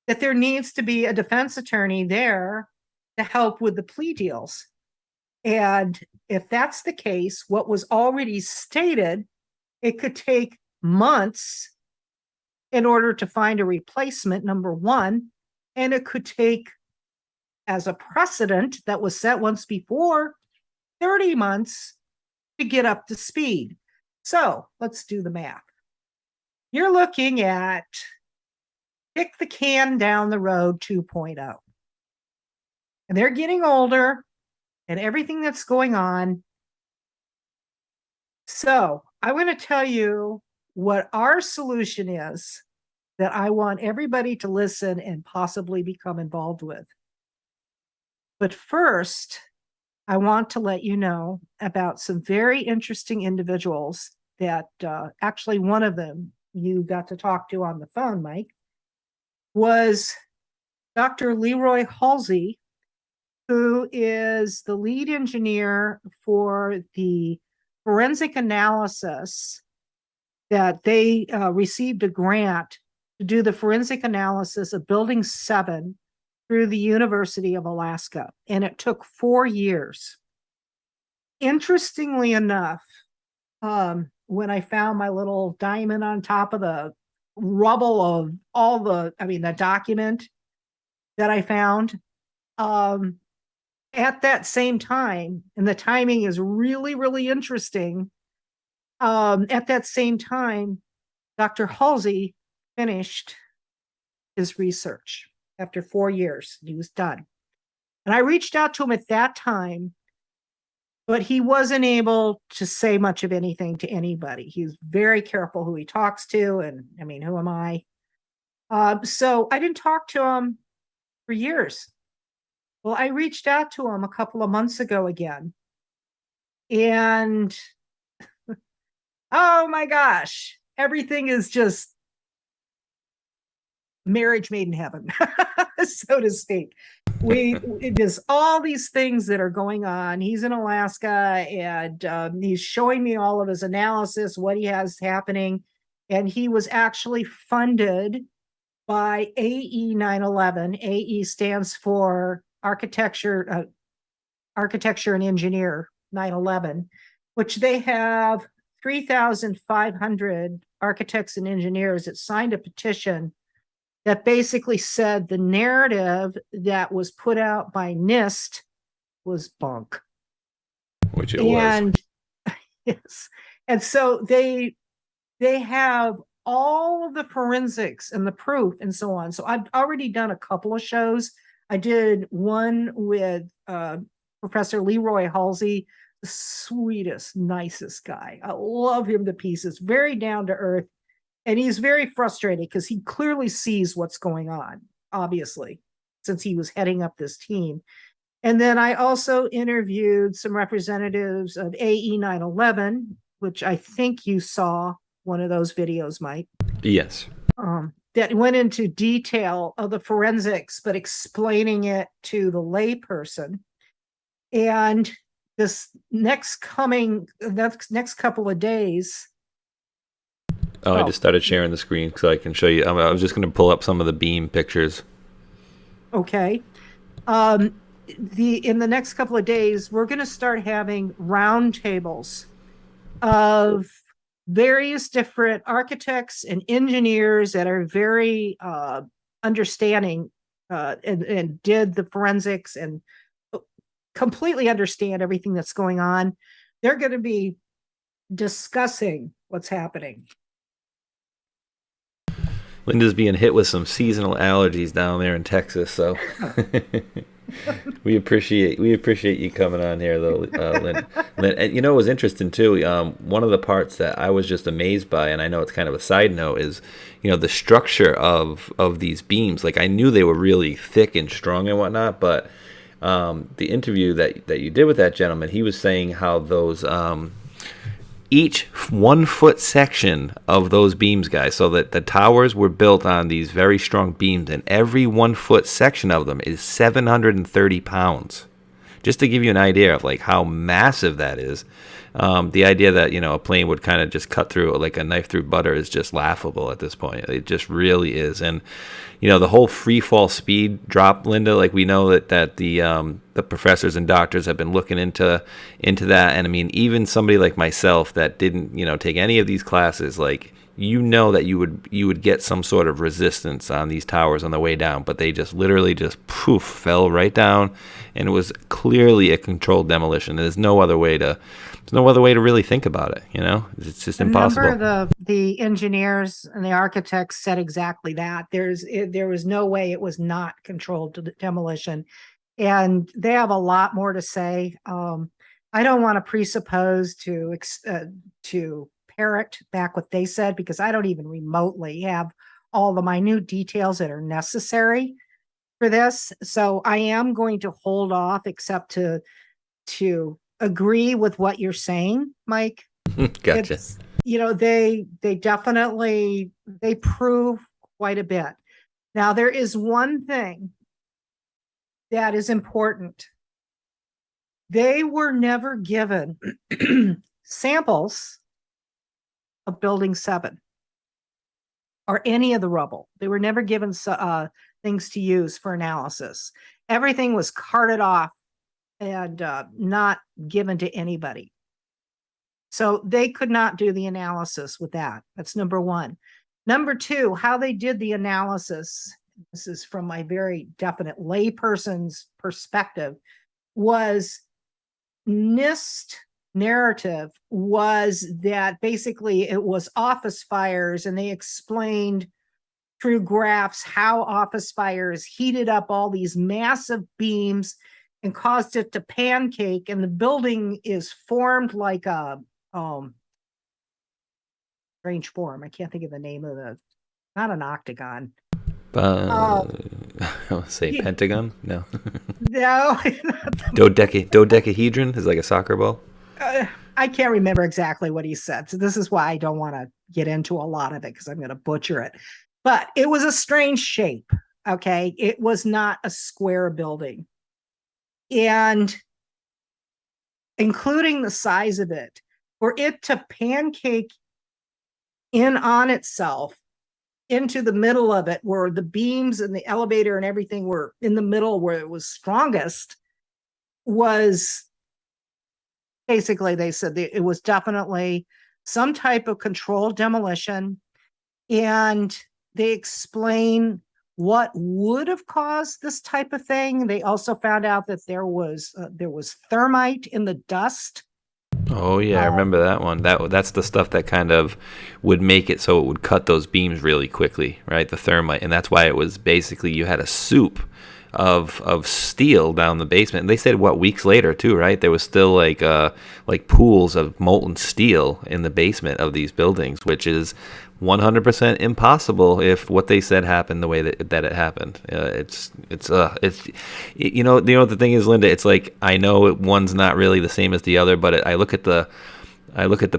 that there needs to be a defense attorney there to help with the plea deals. And if that's the case, what was already stated, it could take months in order to find a replacement, number one, and it could take, as a precedent that was set once before, 30 months to get up to speed. So let's do the math. You're looking at kick the can down the road 2.0. And they're getting older and everything that's going on. So I want to tell you what our solution is that I want everybody to listen and possibly become involved with. But first, I want to let you know about some very interesting individuals that actually one of them you got to talk to on the phone, Mike, was Dr. Leroy Halsey, who is the lead engineer for the forensic analysis that they received a grant to do the forensic analysis of Building 7 through the University of Alaska. And it took 4 years. Interestingly enough, when I found my little diamond on top of the rubble of all the document that I found, at that same time, and the timing is really, really interesting. At that same time, Dr. Halsey finished his research after 4 years. He was done. And I reached out to him at that time, but he wasn't able to say much of anything to anybody. He's very careful who he talks to. And I mean, who am I? So I didn't talk to him for years. Well, I reached out to him a couple of months ago again. And oh my gosh, everything is just marriage made in heaven, so to speak. It is all these things that are going on. He's in Alaska and he's showing me all of his analysis, what he has happening. And he was actually funded by AE 911. AE stands for Architecture and Engineer 911, which they have 3,500 architects and engineers that signed a petition that basically said the narrative that was put out by NIST was bunk. Which it was. Yes. And so they have all of the forensics and the proof and so on. So I've already done a couple of shows. I did one with Professor Leroy Halsey, the sweetest, nicest guy. I love him to pieces, very down to earth. And he's very frustrated because he clearly sees what's going on, obviously, since he was heading up this team. And then I also interviewed some representatives of AE 9/11, which I think you saw one of those videos, Mike. Yes. That went into detail of the forensics, but explaining it to the layperson. And this next couple of days. I just started sharing the screen so I can show you. I was just going to pull up some of the beam pictures. Okay. In the next couple of days, we're going to start having roundtables of various different architects and engineers that are very understanding and did the forensics and completely understand everything that's going on. They're going to be discussing what's happening. Linda's being hit with some seasonal allergies down there in Texas, so we appreciate you coming on here, though, Lynn. And you know, it was interesting too. One of the parts that I was just amazed by, and I know it's kind of a side note, is the structure of these beams. Like, I knew they were really thick and strong and whatnot, but the interview that you did with that gentleman, he was saying how those each 1 foot section of those beams, guys, so that the towers were built on these very strong beams, and every 1 foot section of them is 730 pounds. Just to give you an idea of like how massive that is. The idea that a plane would kind of just cut through like a knife through butter is just laughable at this point. It just really is. And the whole free fall speed drop, Linda, like we know that the professors and doctors have been looking into that. And I mean, even somebody like myself that didn't take any of these classes, like that you would get some sort of resistance on these towers on the way down, but they just literally just poof fell right down, and it was clearly a controlled demolition. There's no other way to really think about it. It's just impossible. The engineers and the architects said exactly that. There was no way it was not controlled demolition, and they have a lot more to say. I don't want to presuppose to parrot back what they said, because I don't even remotely have all the minute details that are necessary for this. So I am going to hold off, except to agree with what you're saying, Mike. Gotcha. They definitely prove quite a bit. Now, there is one thing that is important. They were never given samples of Building 7 or any of the rubble. They were never given things to use for analysis. Everything was carted off and not given to anybody. So they could not do the analysis with that. That's number one. Number two, how they did the analysis, this is from my very definite layperson's perspective, was NIST narrative was that basically it was office fires, and they explained through graphs how office fires heated up all these massive beams and caused it to pancake, and the building is formed like a strange form. I can't think of the name of not an octagon. I want to say pentagon. No. No. Dodecahedron is like a soccer ball. I can't remember exactly what he said. So this is why I don't want to get into a lot of it, because I'm going to butcher it. But it was a strange shape. Okay. It was not a square building. And including the size of it, for it to pancake in on itself into the middle of it, where the beams and the elevator and everything were in the middle where it was strongest, was basically, they said it was definitely some type of controlled demolition. And they explain what would have caused this type of thing. They also found out that there was thermite in the dust. Oh yeah, I remember that one. That's the stuff that kind of would make it so it would cut those beams really quickly, right? The thermite, and that's why it was basically you had a soup of steel down the basement. And they said weeks later too, right? There was still like pools of molten steel in the basement of these buildings, which is 100% impossible if what they said happened the way that it happened. The thing is, Linda, it's like, I know one's not really the same as the other, but I look at the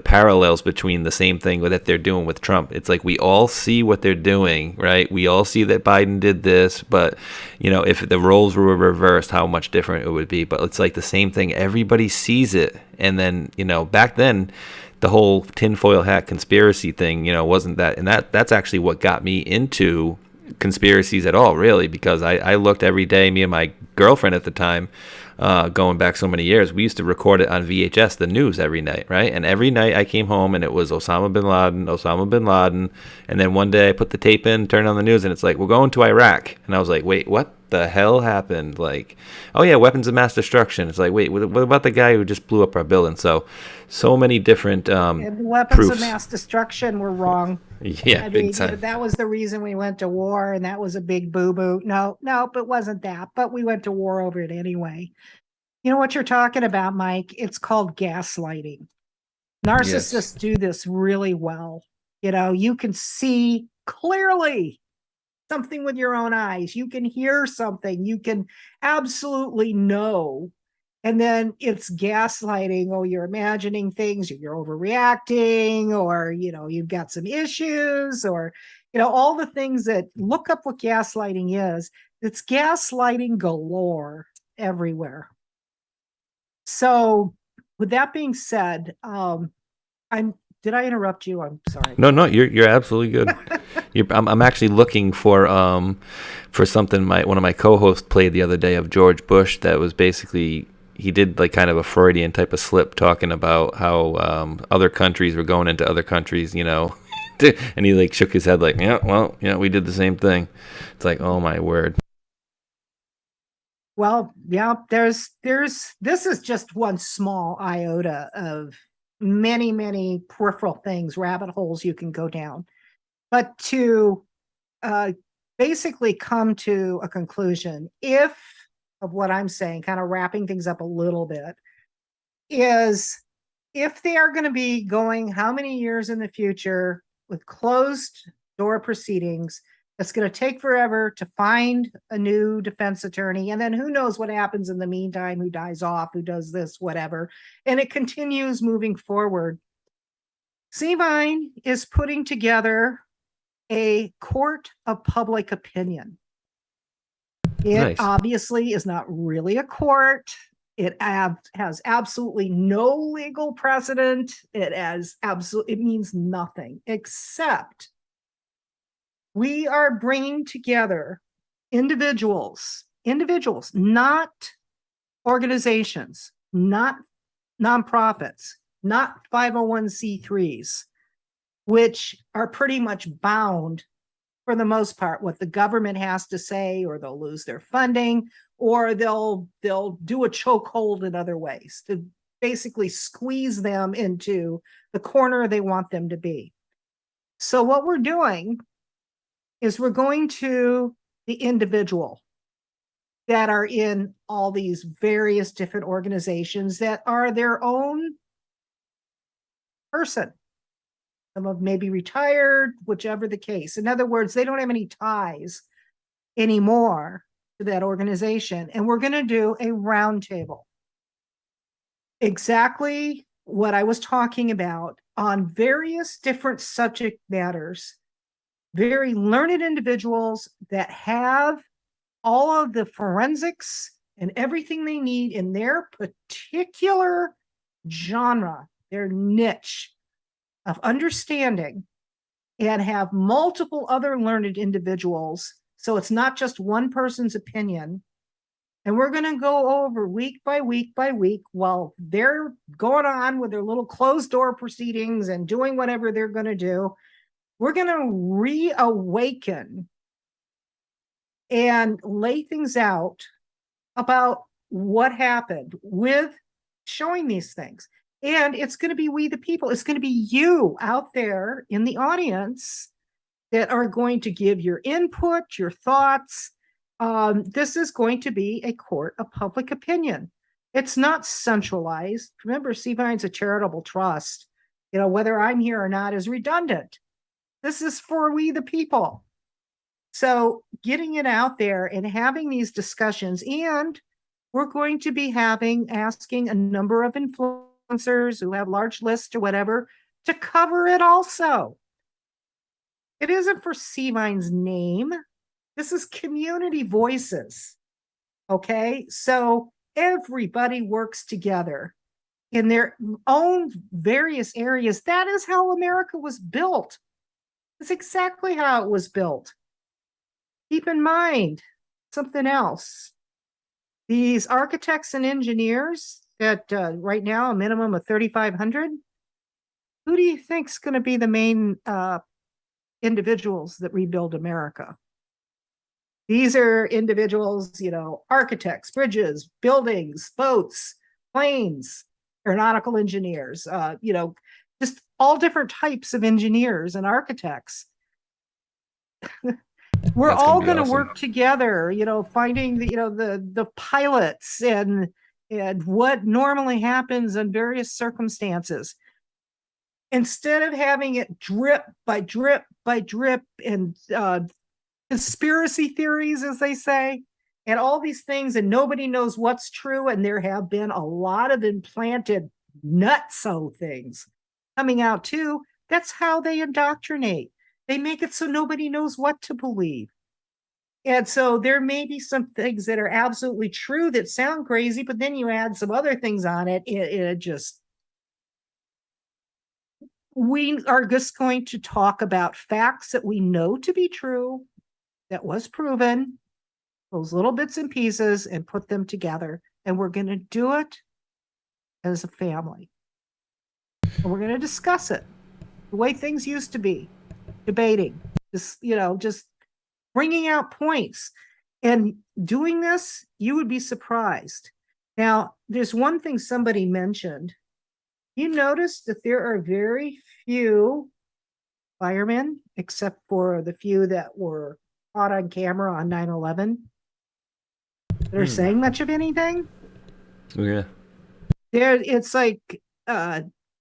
parallels between the same thing that they're doing with Trump. It's like we all see what they're doing, right? We all see that Biden did this, but if the roles were reversed, how much different it would be. But it's like the same thing. Everybody sees it, and then back then, the whole tinfoil hat conspiracy thing, wasn't that, and that's actually what got me into conspiracies at all, really, because I looked every day. Me and my girlfriend at the time, going back so many years, we used to record it on VHS, the news, every night, right? And every night I came home and it was Osama bin Laden. And then one day I put the tape in, turned on the news, and it's like, we're going to Iraq. And I was like, wait, what the hell happened? Like, oh yeah, weapons of mass destruction. It's like, wait, what about the guy who just blew up our building? So many different weapons proofs of mass destruction were wrong. Yeah, big time. That was the reason we went to war, and that was a big boo-boo. No, it wasn't that, but we went to war over it anyway. You know what you're talking about, Mike? It's called gaslighting. Narcissists do this really well. You can see clearly something with your own eyes. You can hear something. You can absolutely know. And then it's gaslighting. Oh, you're imagining things, you're overreacting, or, you've got some issues, or, all the things that, look up what gaslighting is. It's gaslighting galore everywhere. So with that being said, did I interrupt you? I'm sorry. No, you're absolutely good. I'm actually looking for something one of my co-hosts played the other day of George Bush that was basically, he did like kind of a Freudian type of slip, talking about how other countries were going into other countries, and he like shook his head like, we did the same thing. It's like, oh my word. Well, yeah, this is just one small iota of many, many peripheral things, rabbit holes you can go down. But to basically come to a conclusion, of what I'm saying, kind of wrapping things up a little bit, is if they are going to be going how many years in the future with closed door proceedings, it's going to take forever to find a new defense attorney. And then who knows what happens in the meantime, who dies off, who does this, whatever. And it continues moving forward. Cvine is putting together a court of public opinion. It obviously is not really a court. It has absolutely no legal precedent. It means nothing, except we are bringing together individuals, not organizations, not nonprofits, not 501c3s, which are pretty much bound, for the most part, what the government has to say, or they'll lose their funding, or they'll do a chokehold in other ways to basically squeeze them into the corner they want them to be. So what we're doing is we're going to the individual that are in all these various different organizations that are their own person. Some of them may be retired, whichever the case. In other words, they don't have any ties anymore to that organization. And we're going to do a roundtable. Exactly what I was talking about on various different subject matters. Very learned individuals that have all of the forensics and everything they need in their particular genre, their niche of understanding, and have multiple other learned individuals. So it's not just one person's opinion. And we're going to go over week by week by week while they're going on with their little closed door proceedings and doing whatever they're going to do. We're going to reawaken and lay things out about what happened with showing these things. And it's going to be we the people. It's going to be you out there in the audience that are going to give your input, your thoughts. this is going to be a court of public opinion. It's not centralized. Remember, Cvine's a charitable trust. Whether I'm here or not is redundant. This is for we the people. So getting it out there and having these discussions, and we're going to be asking a number of influencers who have large lists or whatever to cover it also. It isn't for Cvine's name. This is community voices. Okay. So everybody works together in their own various areas. That is how America was built. That's exactly how it was built. Keep in mind something else. These architects and engineers that right now a minimum of 3,500. Who do you think is going to be the main individuals that rebuild America? These are individuals, architects, bridges, buildings, boats, planes, aeronautical engineers, just all different types of engineers and architects. We're all going to work together, finding the pilots and what normally happens in various circumstances. Instead of having it drip by drip by drip and conspiracy theories, as they say, and all these things, and nobody knows what's true. And there have been a lot of implanted nutso things coming out too. That's how they indoctrinate. They make it so nobody knows what to believe. And so there may be some things that are absolutely true that sound crazy, but then you add some other things on it. We are just going to talk about facts that we know to be true, that was proven, those little bits and pieces, and put them together. And we're going to do it as a family. And we're going to discuss it the way things used to be, debating, just bringing out points. And doing this, you would be surprised. Now, there's one thing somebody mentioned. You notice that there are very few firemen, except for the few that were caught on camera on 9/11, that are saying much of anything. Yeah. It's like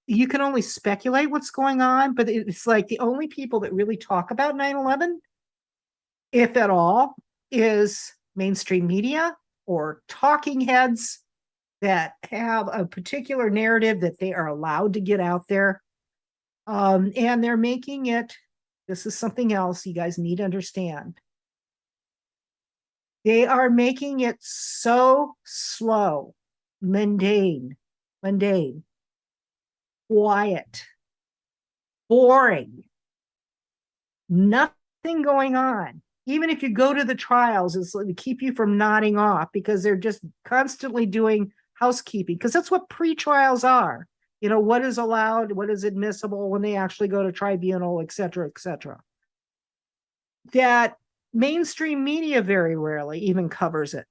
you can only speculate what's going on, but it's like the only people that really talk about 9/11, if at all, is mainstream media or talking heads that have a particular narrative that they are allowed to get out there. And they're making it, this is something else you guys need to understand. They are making it so slow, mundane, quiet, boring, nothing going on. Even if you go to the trials, it's to keep you from nodding off, because they're just constantly doing housekeeping, because that's what pre-trials are. What is allowed, what is admissible when they actually go to tribunal, et cetera, et cetera. That mainstream media very rarely even covers it.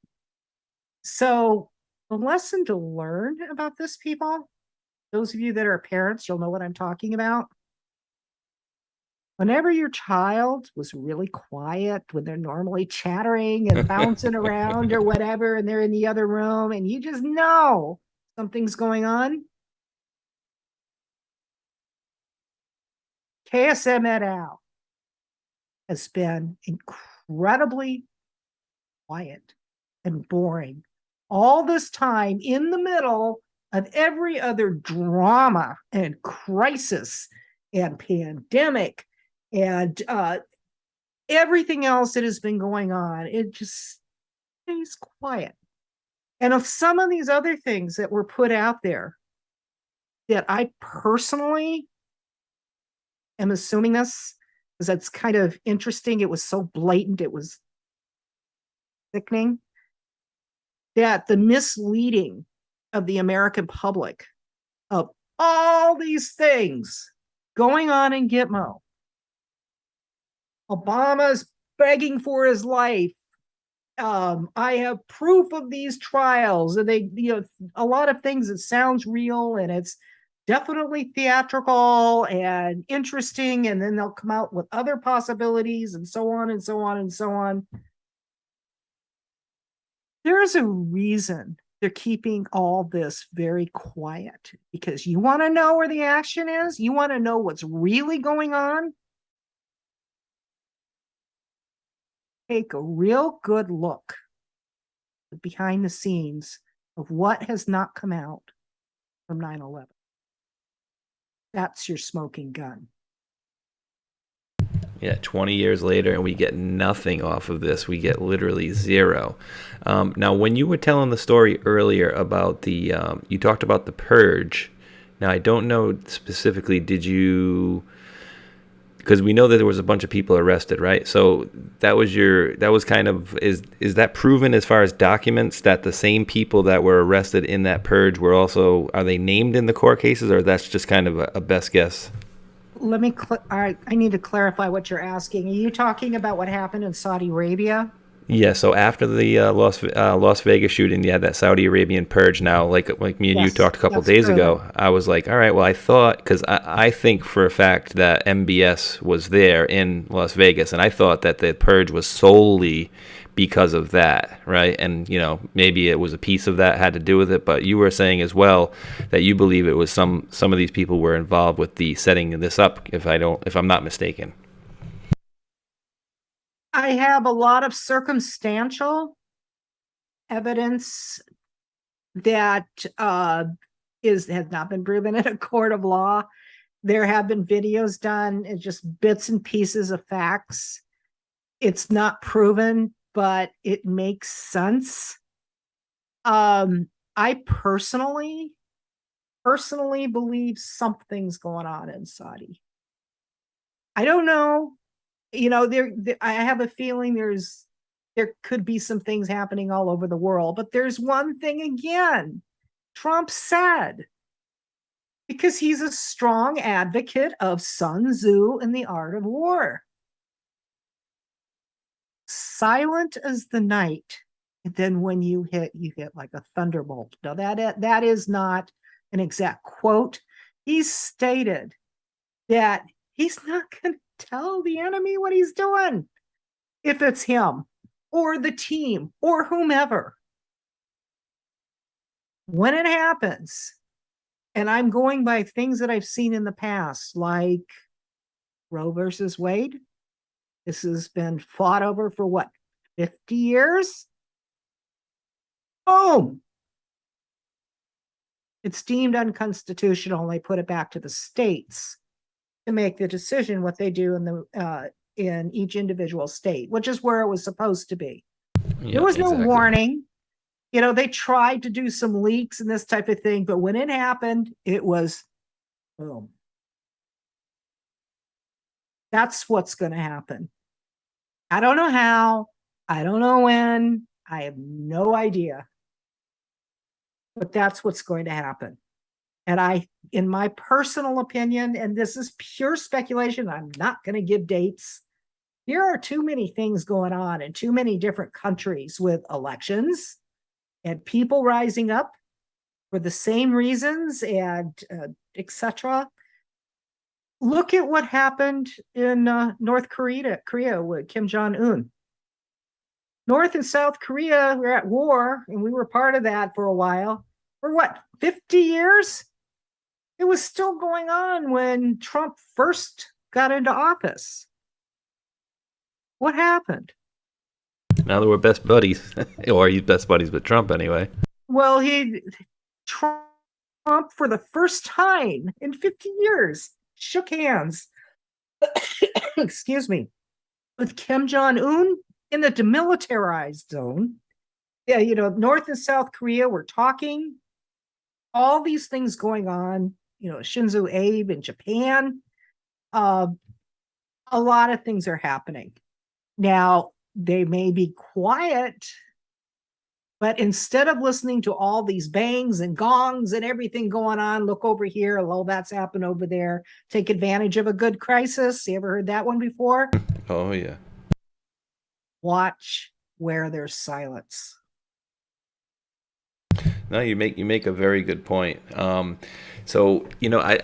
So the lesson to learn about this, people, those of you that are parents, you'll know what I'm talking about. Whenever your child was really quiet, when they're normally chattering and bouncing around or whatever, and they're in the other room, and you just know something's going on, KSM et al. Has been incredibly quiet and boring all this time, in the middle of every other drama and crisis and pandemic and everything else that has been going on. It just stays quiet. And of some of these other things that were put out there that I personally am assuming this, because that's kind of interesting. It was so blatant. It was sickening. That the misleading of the American public of all these things going on in Gitmo. Obama's begging for his life. I have proof of these trials, and they, a lot of things that sounds real, and it's definitely theatrical and interesting, and then they'll come out with other possibilities, and so on and so on and so on. There's a reason they're keeping all this very quiet, because you want to know where the action is. You want to know what's really going on. Take a real good look behind the scenes of what has not come out from 9/11. That's your smoking gun. Yeah, 20 years later, and we get nothing off of this. We get literally zero. Now, when you were telling the story earlier about you talked about the purge. Now, I don't know specifically, because we know that there was a bunch of people arrested, right? So that was kind of, is that proven as far as documents that the same people that were arrested in that purge are they named in the court cases, or that's just kind of a best guess? I need to clarify what you're asking. Are you talking about what happened in Saudi Arabia? Yeah, so after the Las Vegas shooting, you had that Saudi Arabian purge. Now, like me and you Yes, talked a couple that's days true. ago, I was like, all right, well, I thought, because I think for a fact that MBS was there in Las Vegas, and I thought that the purge was solely because of that, right? And maybe it was a piece of that had to do with it, but you were saying as well that you believe it was some of these people were involved with the setting this up, if I'm not mistaken. I have a lot of circumstantial evidence that has not been proven in a court of law. There have been videos done, it's just bits and pieces of facts. It's not proven, but it makes sense. I personally believe something's going on in Saudi. I don't know. I have a feeling there could be some things happening all over the world, but there's one thing again. Trump said, because he's a strong advocate of Sun Tzu and the art of war. Silent as the night, and then when you hit like a thunderbolt. Now that is not an exact quote. He stated that he's not going to tell the enemy what he's doing if it's him or the team or whomever. When it happens, and I'm going by things that I've seen in the past, like Roe versus Wade. This has been fought over for what, 50 years? Boom! It's deemed unconstitutional, and they put it back to the states to make the decision what they do in each individual state, which is where it was supposed to be. Yeah, there was no exactly. warning. They tried to do some leaks and this type of thing, but when it happened, it was boom. That's what's going to happen. I don't know how. I don't know when. I have no idea. But that's what's going to happen. And in my personal opinion, and this is pure speculation, I'm not going to give dates. There are too many things going on in too many different countries with elections and people rising up for the same reasons and etc. Look at what happened in North Korea with Kim Jong-un. North and South Korea were at war, and we were part of that for a while. For what, 50 years? It was still going on when Trump first got into office. What happened? Now that we're best buddies, or he's best buddies with Trump anyway. Well, Trump, for the first time in 50 years, shook hands, excuse me, with Kim Jong-un in the demilitarized zone. Yeah, North and South Korea were talking. All these things going on, Shinzo Abe in Japan. A lot of things are happening. Now, they may be quiet, but instead of listening to all these bangs and gongs and everything going on, look over here, oh, that's happened over there. Take advantage of a good crisis. You ever heard that one before? Oh, yeah. Watch where there's silence. No, you make a very good point. So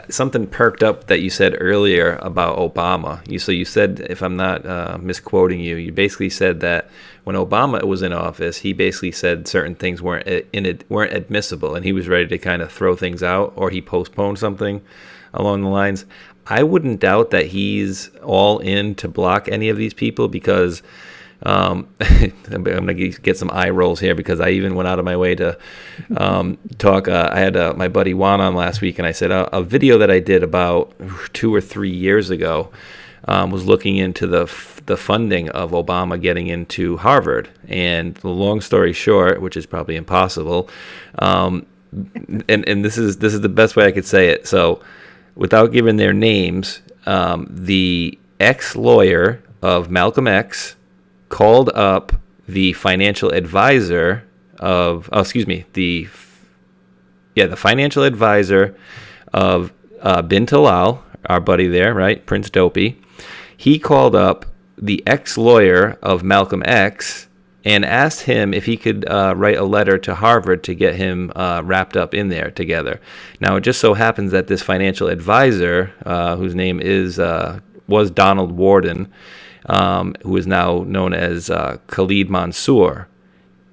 something perked up that you said earlier about Obama. You said, if I'm not misquoting you, you basically said that when Obama was in office, he basically said certain things weren't admissible, and he was ready to kind of throw things out, or he postponed something along the lines. I wouldn't doubt that he's all in to block any of these people because. I'm going to get some eye rolls here because I even went out of my way to talk. I had my buddy Juan on last week, and I said a video that I did about 2 or 3 years ago was looking into the funding of Obama getting into Harvard. And the long story short, which is probably impossible, and this is the best way I could say it. So, without giving their names, the ex-lawyer of Malcolm X called up the financial advisor of, the financial advisor of bin Talal, our buddy there, right, Prince Dopey. He called up the ex-lawyer of Malcolm X and asked him if he could write a letter to Harvard to get him wrapped up in there together. Now, it just so happens that this financial advisor, whose name was Donald Warden, who is now known as Khalid Mansour,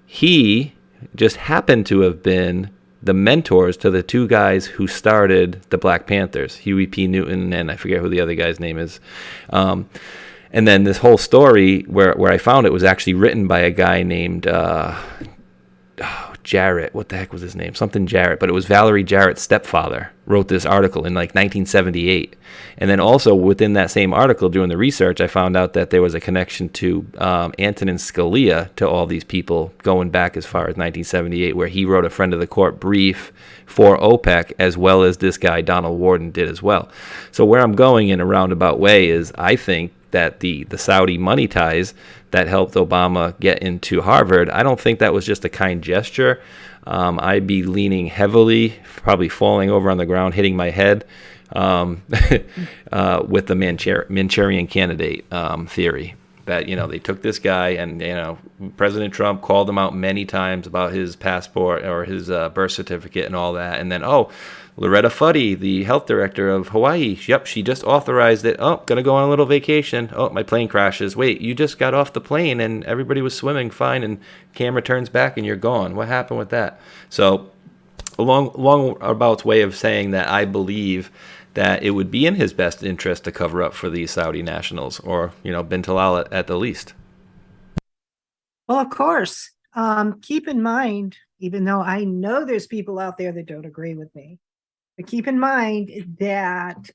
he just happened to have been the mentors to the two guys who started the Black Panthers, Huey P. Newton, and I forget who the other guy's name is. And then this whole story where I found it was actually written by a guy named Jarrett. What the heck was his name? Something Jarrett, but it was Valerie Jarrett's stepfather wrote this article in like 1978. And then also within that same article, doing the research, I found out that there was a connection to Antonin Scalia to all these people going back as far as 1978, where he wrote a friend of the court brief for OPEC, as well as this guy Donald Warden did as well. So where I'm going in a roundabout way is I think that the Saudi money ties that helped Obama get into Harvard, I don't think that was just a kind gesture. I'd be leaning heavily, probably falling over on the ground, hitting my head with the Manchurian candidate theory. That, they took this guy and, President Trump called him out many times about his passport or his birth certificate and all that. And then, Loretta Fuddy, the health director of Hawaii, yep, she just authorized it. Oh, gonna go on a little vacation. Oh, my plane crashes. Wait, you just got off the plane and everybody was swimming fine and camera turns back and you're gone. What happened with that? So a long about way of saying that I believe that it would be in his best interest to cover up for these Saudi nationals, or, bin Talal at the least. Well, of course. Keep in mind, even though I know there's people out there that don't agree with me, but keep in mind that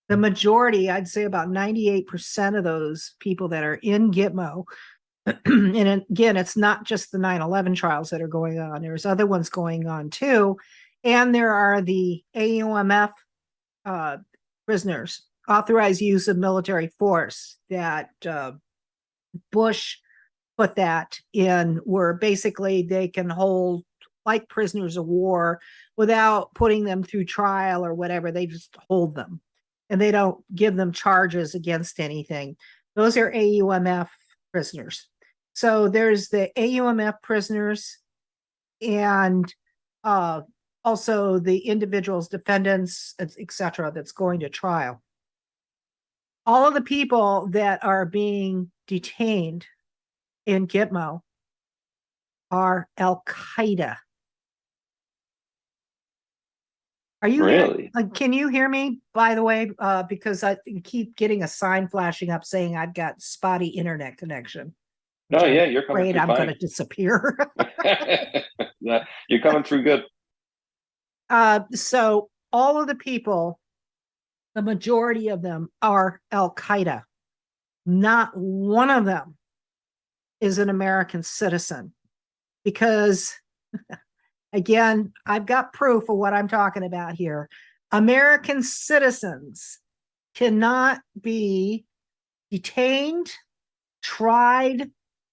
the majority, I'd say about 98% of those people that are in Gitmo, and again, it's not just the 9/11 trials that are going on. There's other ones going on too. And there are the AUMF prisoners, authorized use of military force, that Bush put that in, where basically they can hold like prisoners of war without putting them through trial or whatever. They just hold them and they don't give them charges against anything. Those are AUMF prisoners. So there's the AUMF prisoners and also the individuals, defendants, etc., that's going to trial. All of the people that are being detained in Gitmo are Al-Qaeda. Are you really? Can you hear me, by the way? Because I keep getting a sign flashing up saying I've got spotty internet connection. No, yeah, you're coming through I'm fine. going to disappear. You're coming through good. So all of the people, the majority of them are Al-Qaeda. Not one of them is an American citizen, because again, I've got proof of what I'm talking about here. American citizens cannot be detained, tried,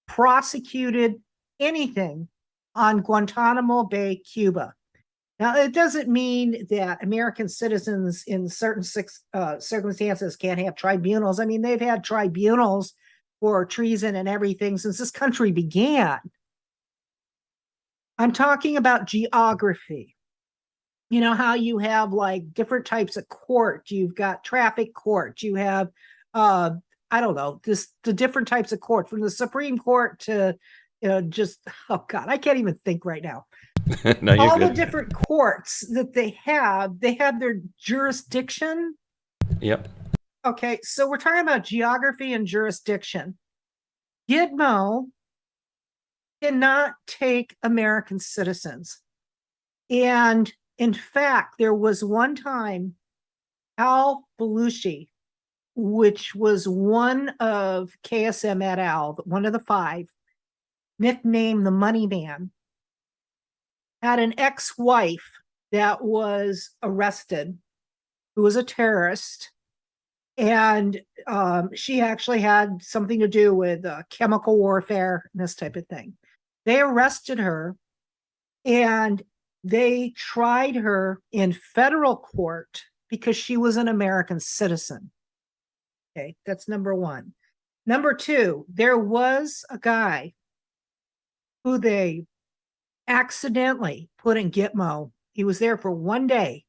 prosecuted, anything on Guantanamo Bay, Cuba. Now, it doesn't mean that American citizens in certain circumstances can't have tribunals. I mean, they've had tribunals for treason and everything since this country began. I'm talking about geography. You know how you have like different types of court. You've got traffic court. You have, I don't know, the different types of court, from the Supreme Court to, just, oh God, I can't even think right now. No, you're All the good. different courts that they have their jurisdiction. Yep. Okay, so we're talking about geography and jurisdiction. Gitmo cannot take American citizens. And in fact, there was one time Al Belushi, which was one of KSM et al., one of the five, nicknamed the Money Man, had an ex-wife that was arrested, who was a terrorist. And she actually had something to do with chemical warfare and this type of thing. They arrested her and they tried her in federal court because she was an American citizen. Okay, that's number one. Number two, there was a guy who they accidentally put in Gitmo. He was there for one day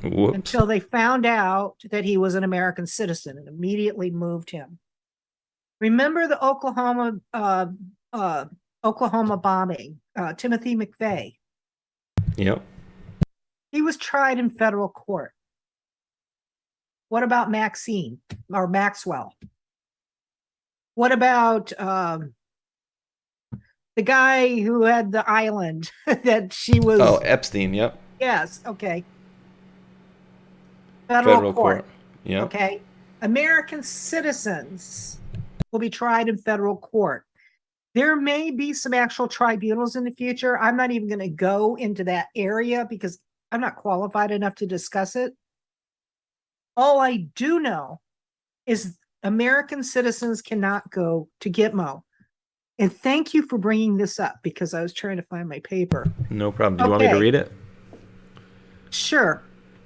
Whoops. until they found out that he was an American citizen and immediately moved him. Remember the Oklahoma bombing, Timothy McVeigh? Yep. He was tried in federal court. What about Maxine or Maxwell? What about the guy who had the island that she was? Oh, Epstein. Yep. Yes. Okay. Federal Federal court. court. Yep. Okay. American citizens will be tried in federal court. There may be some actual tribunals in the future. I'm not even going to go into that area because I'm not qualified enough to discuss it. All I do know is American citizens cannot go to Gitmo. And thank you for bringing this up because I was trying to find my paper. No problem. Do you want me to read it? Sure.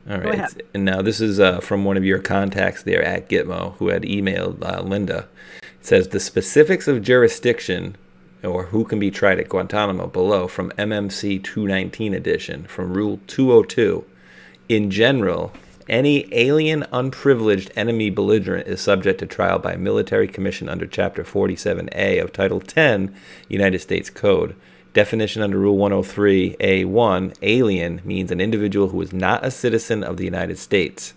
All Go right. ahead. And now this is from one of your contacts there at Gitmo who had emailed Linda. It says the specifics of jurisdiction or who can be tried at Guantanamo below from MMC 219 edition from Rule 202. In general, any alien unprivileged enemy belligerent is subject to trial by military commission under Chapter 47A of Title 10 United States Code. Definition under Rule 103A1, alien means an individual who is not a citizen of the United States.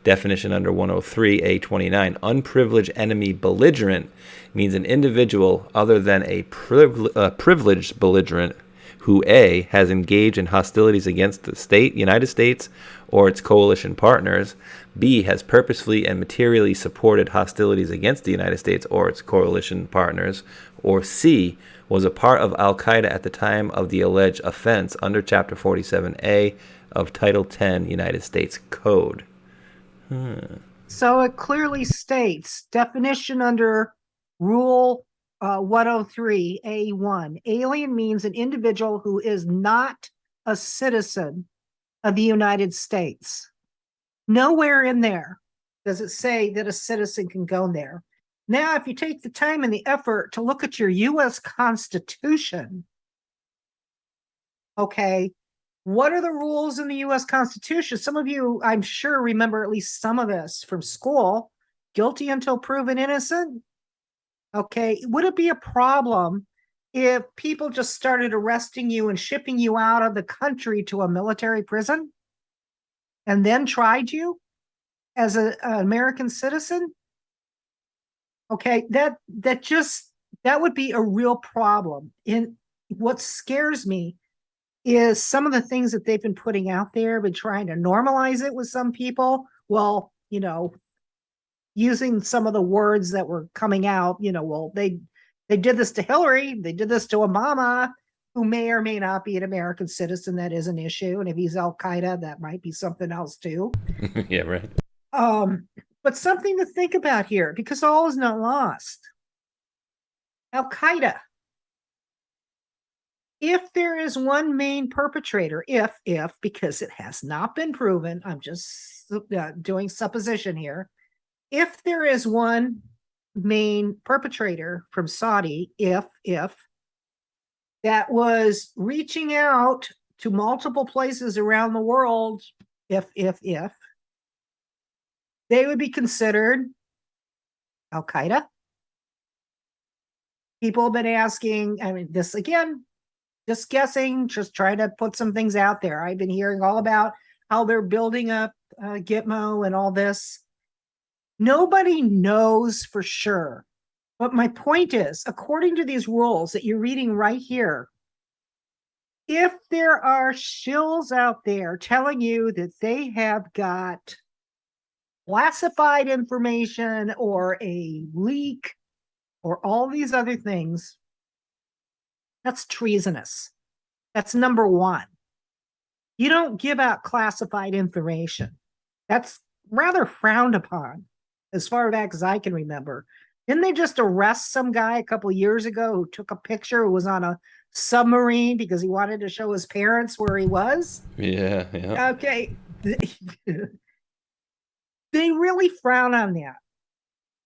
Definition under 103A29, unprivileged enemy belligerent means an individual other than a privileged belligerent who A, has engaged in hostilities against the state, United States, or its coalition partners, B, has purposefully and materially supported hostilities against the United States or its coalition partners, or C, was a part of Al-Qaeda at the time of the alleged offense under Chapter 47A of Title 10 United States Code. So it clearly states definition under Rule 103A1. Alien means an individual who is not a citizen of the United States. Nowhere in there does it say that a citizen can go there. Now, if you take the time and the effort to look at your U.S. Constitution, okay, what are the rules in the U.S. Constitution? Some of you, I'm sure, remember at least some of this from school. Guilty until proven innocent. Okay, would it be a problem if people just started arresting you and shipping you out of the country to a military prison and then tried you as an American citizen? Okay, that would be a real problem. And what scares me is some of the things that they've been putting out there, been trying to normalize it with some people. Well, using some of the words that were coming out, well, they did this to Hillary, they did this to Obama, who may or may not be an American citizen. That is an issue. And if he's Al-Qaeda, that might be something else too. Yeah, right. But something to think about here, because all is not lost. Al-Qaeda. If there is one main perpetrator, because it has not been proven, I'm just doing supposition here. If there is one main perpetrator from Saudi, if that was reaching out to multiple places around the world, if they would be considered Al-Qaeda. People have been asking, I mean, this again, just guessing, just trying to put some things out there. I've been hearing all about how they're building up Gitmo and all this. Nobody knows for sure. But my point is, according to these rules that you're reading right here, if there are shills out there telling you that they have got classified information or a leak or all these other things, that's treasonous. That's number one. You don't give out classified information. That's rather frowned upon as far back as I can remember. Didn't they just arrest some guy a couple of years ago who took a picture who was on a submarine because he wanted to show his parents where he was? Yeah. Okay. They really frown on that.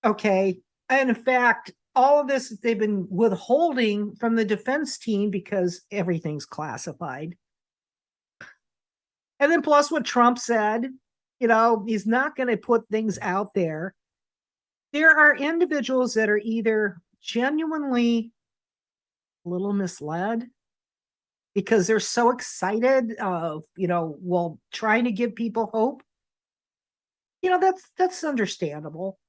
Okay. And in fact, all of this they've been withholding from the defense team because everything's classified. And then plus what Trump said, he's not going to put things out there. There are individuals that are either genuinely a little misled because they're so excited of, trying to give people hope. That's understandable.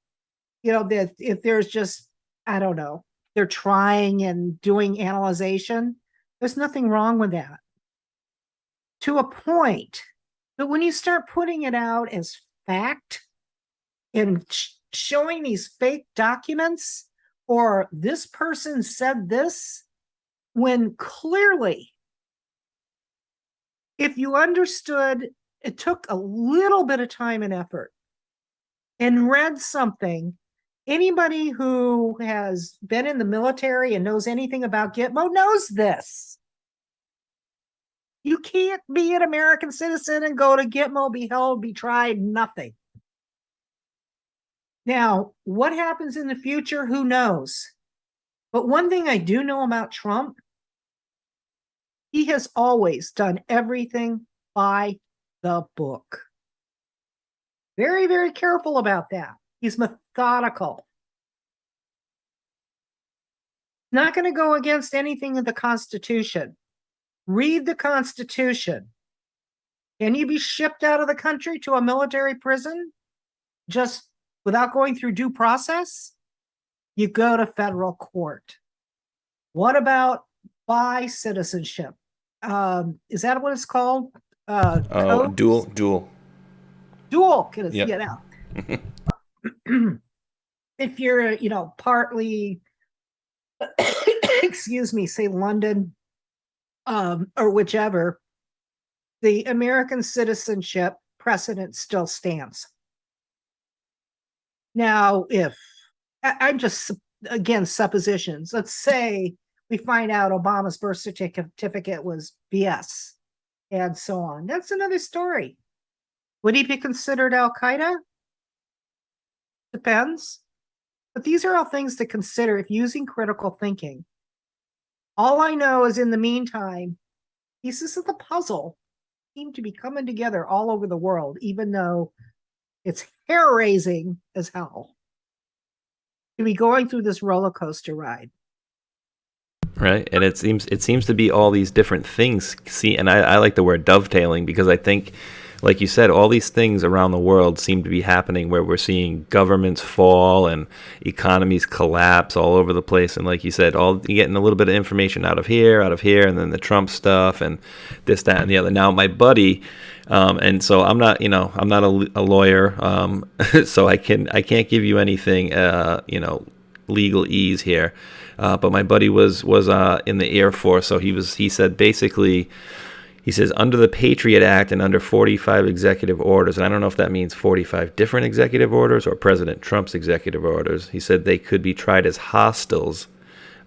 That if there's just, I don't know, they're trying and doing analyzation, there's nothing wrong with that. To a point. But when you start putting it out as fact and showing these fake documents, or this person said this, when clearly, if you understood, it took a little bit of time and effort and read something, anybody who has been in the military and knows anything about Gitmo knows this. You can't be an American citizen and go to Gitmo, be held, be tried, nothing. Now, what happens in the future? Who knows? But one thing I do know about Trump, he has always done everything by the book. Very, very careful about that. He's methodical. Not going to go against anything in the Constitution. Read the Constitution. Can you be shipped out of the country to a military prison just without going through due process? You go to federal court. What about by citizenship? Is that what it's called? Dual. Dual. Yep. If you're, partly, excuse me, say London, or whichever, the American citizenship precedent still stands. Now, if I'm just, again, suppositions, let's say we find out Obama's birth certificate was BS and so on. That's another story. Would he be considered Al-Qaeda? Depends. But these are all things to consider if using critical thinking. All I know is in the meantime, pieces of the puzzle seem to be coming together all over the world, even though it's hair-raising as hell to be going through this roller coaster ride. Right, and it seems to be all these different things. See, and I like the word dovetailing because I think, like you said, all these things around the world seem to be happening where we're seeing governments fall and economies collapse all over the place. And like you said, you're getting a little bit of information out of here, and then the Trump stuff and this, that, and the other. Now, my buddy, and so I'm not a lawyer, so I can't give you anything, legalese here. But my buddy was in the Air Force, so he said basically. He says, under the Patriot Act and under 45 executive orders, and I don't know if that means 45 different executive orders or President Trump's executive orders, he said they could be tried as hostiles.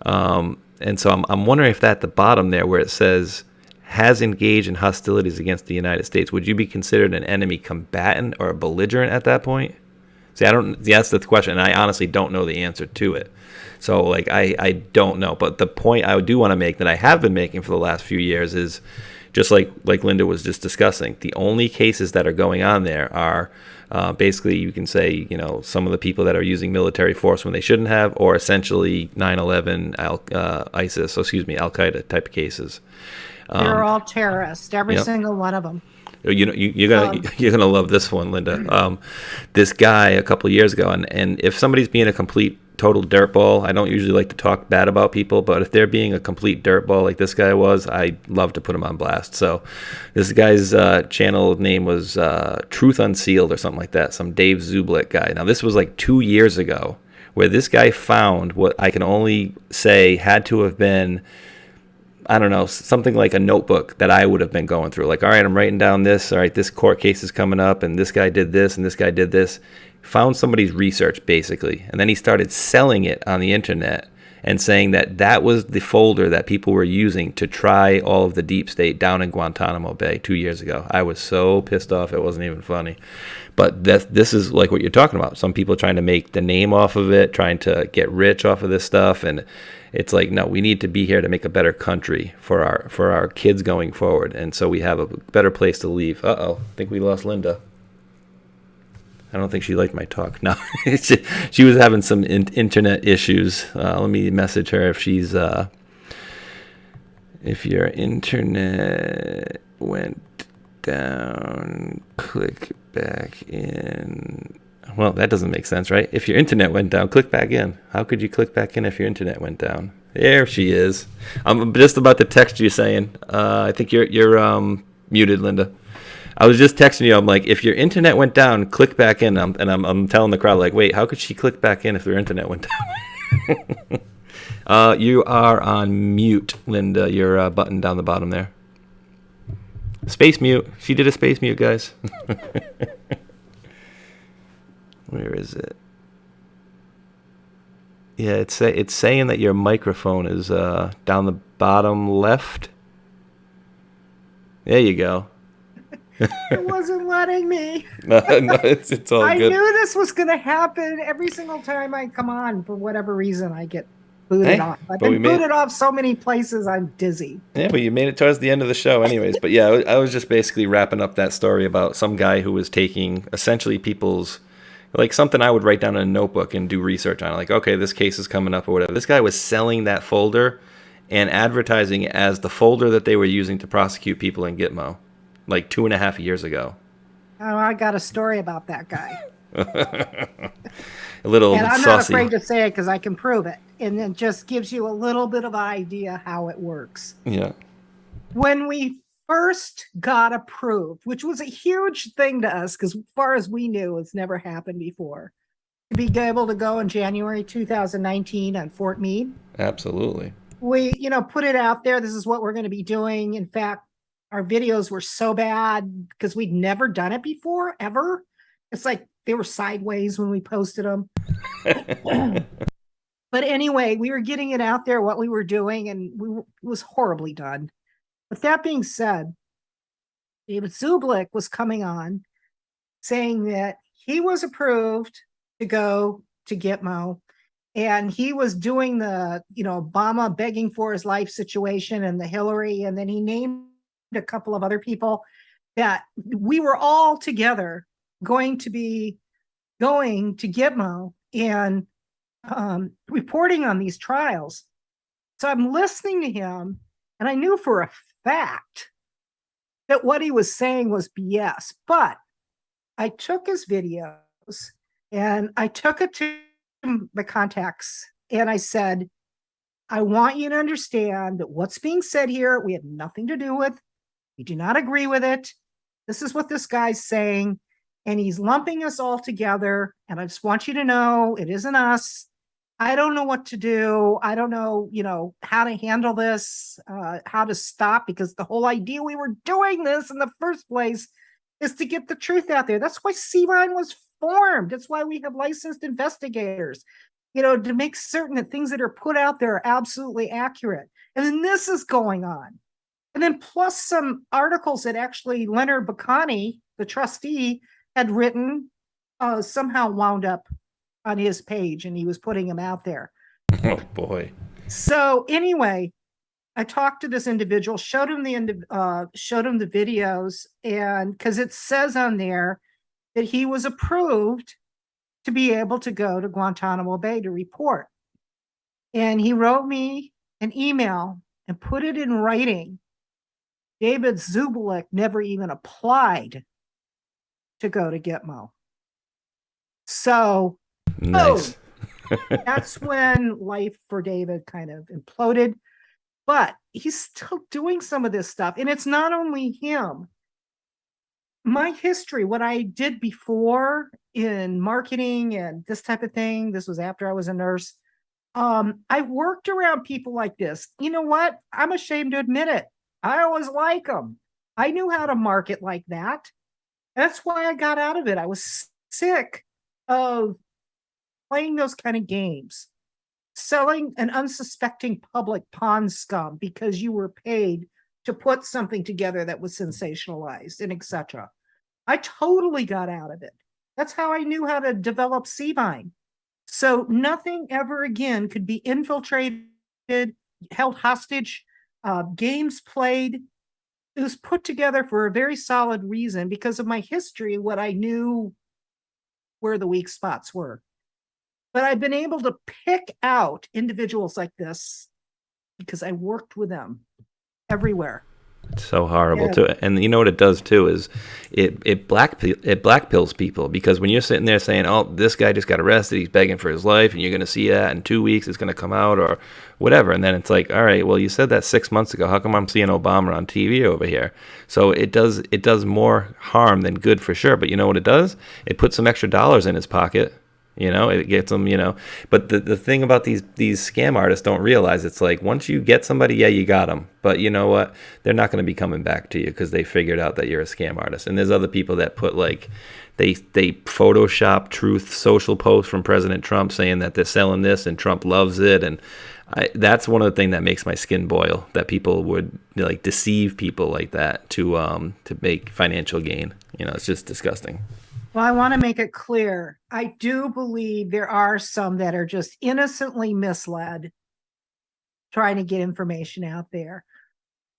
And so I'm wondering if at the bottom there where it says, has engaged in hostilities against the United States, would you be considered an enemy combatant or a belligerent at that point? See, I don't. That's the question. And I honestly don't know the answer to it. So, like, I don't know. But the point I do want to make that I have been making for the last few years is just like Linda was just discussing. The only cases that are going on there are basically, you can say, some of the people that are using military force when they shouldn't have, or essentially 9/11, ISIS, Al Qaeda type of cases. They're all terrorists, every Yep. single one of them. You're gonna love this one, Linda. This guy a couple of years ago, and if somebody's being a complete total dirtball, I don't usually like to talk bad about people, but if they're being a complete dirtball like this guy was, I love to put him on blast. So this guy's channel name was Truth Unsealed or something like that. Some Dave Zublik guy. Now this was like 2 years ago, where this guy found what I can only say had to have been, I don't know, something like a notebook that I would have been going through. Like, all right, I'm writing down this. All right, this court case is coming up, and this guy did this, and this guy did this. Found somebody's research, basically. And then he started selling it on the internet and saying that that was the folder that people were using to try all of the deep state down in Guantanamo Bay 2 years ago. I was so pissed off, it wasn't even funny. But this is like what you're talking about. Some people trying to make the name off of it, trying to get rich off of this stuff, and it's like, no, we need to be here to make a better country for our kids going forward, and so we have a better place to leave. I think we lost Linda. I don't think she liked my talk. No, she was having some internet issues. Let me message her if she's if your internet went down, click back in. Well, that doesn't make sense, right? If your internet went down, click back in. How could you click back in if your internet went down? There she is. I'm just about to text you saying, I think you're muted, Linda. I was just texting you. I'm like, if your internet went down, click back in. I'm telling the crowd, like, wait, how could she click back in if their internet went down? You are on mute, Linda. Your button down the bottom there. Space mute. She did a space mute, guys. Where is it? Yeah, it's saying that your microphone is down the bottom left. There you go. It wasn't letting me. No, it's all I good. knew this was going to happen every single time I come on. For whatever reason, I get booted off. I've been booted off so many places, I'm dizzy. Yeah, but you made it towards the end of the show anyways. But yeah, I was just basically wrapping up that story about some guy who was taking essentially people's, like something I would write down in a notebook and do research on. Like, okay, this case is coming up or whatever. This guy was selling that folder and advertising it as the folder that they were using to prosecute people in Gitmo, like 2.5 years ago. Oh, I got a story about that guy. A little and I'm saucy. not afraid to say it because I can prove it. And it just gives you a little bit of idea how it works. Yeah. When we first got approved, which was a huge thing to us because as far as we knew, it's never happened before, to be able to go in January 2019 on Fort Meade. Absolutely. We, put it out there. This is what we're going to be doing. In fact, our videos were so bad because we'd never done it before, ever. It's like they were sideways when we posted them. But anyway, we were getting it out there, what we were doing, and it was horribly done. But that being said, David Zublik was coming on saying that he was approved to go to Gitmo, and he was doing the, Obama begging for his life situation and the Hillary, and then he named a couple of other people that we were all together going to Gitmo and reporting on these trials. So I'm listening to him, and I knew for a fact that what he was saying was BS. But I took his videos and I took it to the contacts and I said, I want you to understand that what's being said here, we have nothing to do with. We do not agree with it. This is what this guy's saying. And he's lumping us all together. And I just want you to know it isn't us. I don't know what to do. I don't know, how to handle this, how to stop, because the whole idea we were doing this in the first place is to get the truth out there. That's why Cvine was formed. That's why we have licensed investigators, to make certain that things that are put out there are absolutely accurate. And then this is going on. And then plus some articles that actually Leonard Bacani, the trustee, had written somehow wound up on his page, and he was putting them out there. Oh boy. So anyway, I talked to this individual, showed him the videos, and because it says on there that he was approved to be able to go to Guantanamo Bay to report. And he wrote me an email and put it in writing. David Zubelik never even applied to go to Gitmo. So, Nice. that's when life for David kind of imploded. But he's still doing some of this stuff. And it's not only him. My history, what I did before in marketing and this type of thing, this was after I was a nurse. I worked around people like this. You know what? I'm ashamed to admit it. I always like them. I knew how to market like that. That's why I got out of it. I was sick of playing those kind of games, selling an unsuspecting public pond scum because you were paid to put something together that was sensationalized and etc. I totally got out of it. That's how I knew how to develop Cvine. So nothing ever again could be infiltrated, held hostage, games played. It was put together for a very solid reason because of my history, what I knew where the weak spots were. But I've been able to pick out individuals like this because I worked with them everywhere. It's so horrible Yeah. too. And you know what it does too is it black pills people, because when you're sitting there saying, "Oh, this guy just got arrested, he's begging for his life," and you're going to see that in 2 weeks, it's going to come out or whatever, and then it's like, all right, well, you said that 6 months ago. How come I'm seeing Obama on TV over here? So it does more harm than good for sure. But you know what it does? It puts some extra dollars in his pocket. It gets them, But the thing about these scam artists don't realize, it's like once you get somebody, yeah, you got them. But you know what? They're not going to be coming back to you because they figured out that you're a scam artist. And there's other people that put like, they Photoshop truth social posts from President Trump saying that they're selling this and Trump loves it. And that's one of the things that makes my skin boil, that people would like deceive people like that to make financial gain. It's just disgusting. Well, I want to make it clear. I do believe there are some that are just innocently misled, trying to get information out there.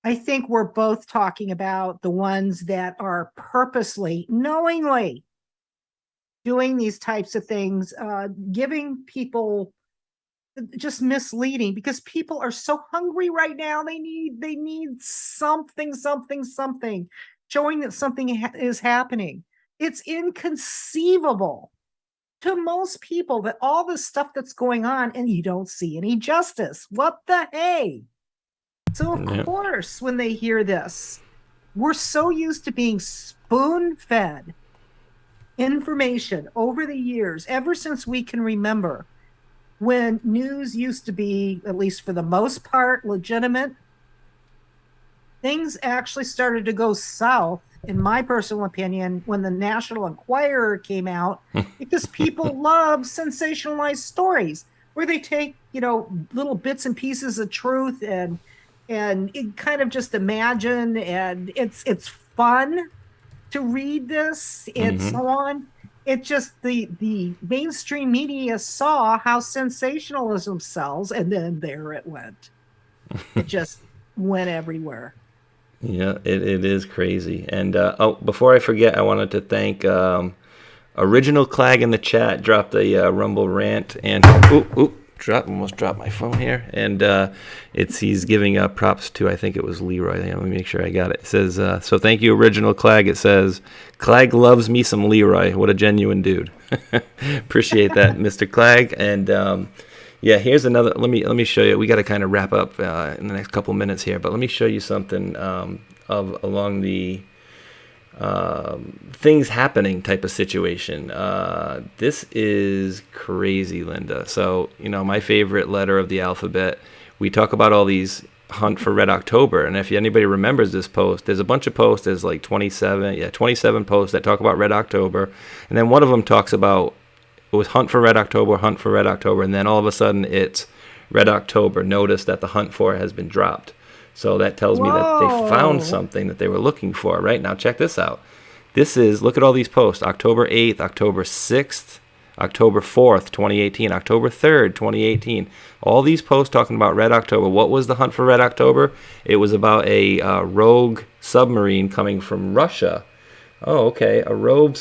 I think we're both talking about the ones that are purposely, knowingly doing these types of things, giving people just misleading, because people are so hungry right now. They need something, showing that something is happening. It's inconceivable to most people that all this stuff that's going on and you don't see any justice. What the hey? So of course, when they hear this, we're so used to being spoon-fed information over the years, ever since we can remember, when news used to be, at least for the most part, legitimate. Things actually started to go south, in my personal opinion, when the National Enquirer came out, because people love sensationalized stories where they take, little bits and pieces of truth and it kind of just imagine, and it's fun to read this and so on. It just, the mainstream media saw how sensationalism sells, and then there it went. It just went everywhere. Yeah, it is crazy. And before I forget, I wanted to thank Original Clag in the chat. Dropped a Rumble rant, and almost dropped my phone here. And he's giving props to, I think it was Leroy. Let me make sure I got it. It says, so thank you, Original Clag. It says, Clag loves me some Leroy. What a genuine dude. Appreciate that, Mr. Clag. And yeah, here's another. Let me show you. We got to kind of wrap up in the next couple minutes here, but let me show you something along the things happening type of situation. This is crazy, Linda. So my favorite letter of the alphabet. We talk about all these hunt for Red October, and if anybody remembers this post, there's a bunch of posts. There's like 27 posts that talk about Red October, and then one of them talks about. It was hunt for Red October, and then all of a sudden it's Red October. Notice that the hunt for it has been dropped. So that tells me that they found something that they were looking for. Right now, check this out. This is, look at all these posts, October 8th, October 6th, October 4th, 2018, October 3rd, 2018. All these posts talking about Red October. What was the hunt for Red October? It was about a rogue submarine coming from Russia. Oh, okay. A rogue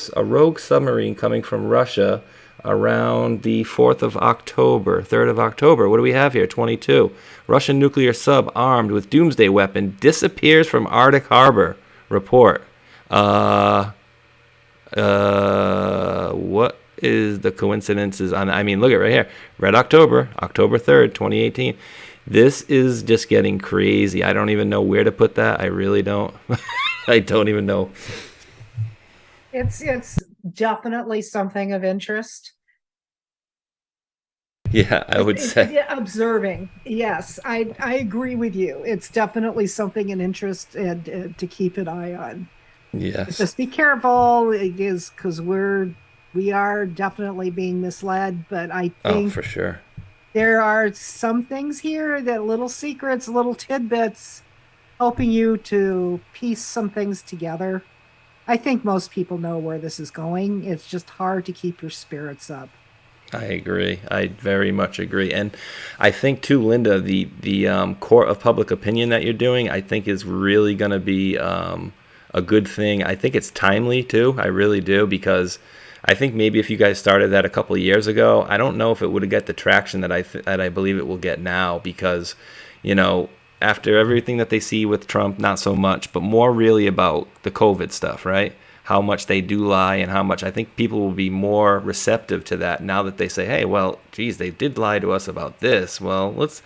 submarine coming from Russia around the 4th of October, 3rd of October. What do we have here? 22. Russian nuclear sub armed with doomsday weapon disappears from Arctic harbor. Report. What is the coincidences on? I mean, look at right here. Red October, October 3rd, 2018. This is just getting crazy. I don't even know where to put that. I really don't. I don't even know. It's definitely something of interest. Yeah, I would say. Observing. Yes, I agree with you. It's definitely something in interest and to keep an eye on. Yes. Just be careful. It is because we are definitely being misled, but I think for sure. there are some things here that little secrets, little tidbits helping you to piece some things together. I think most people know where this is going. It's just hard to keep your spirits up. I agree. I very much agree, and I think too, Linda, the court of public opinion that you're doing, I think is really going to be a good thing. I think it's timely too. I really do, because I think maybe if you guys started that a couple of years ago, I don't know if it would have get the traction that I believe it will get now, because after everything that they see with Trump, not so much, but more really about the COVID stuff, right? How much they do lie, and how much I think people will be more receptive to that now that they say, hey, well, geez, they did lie to us about this. Well, let's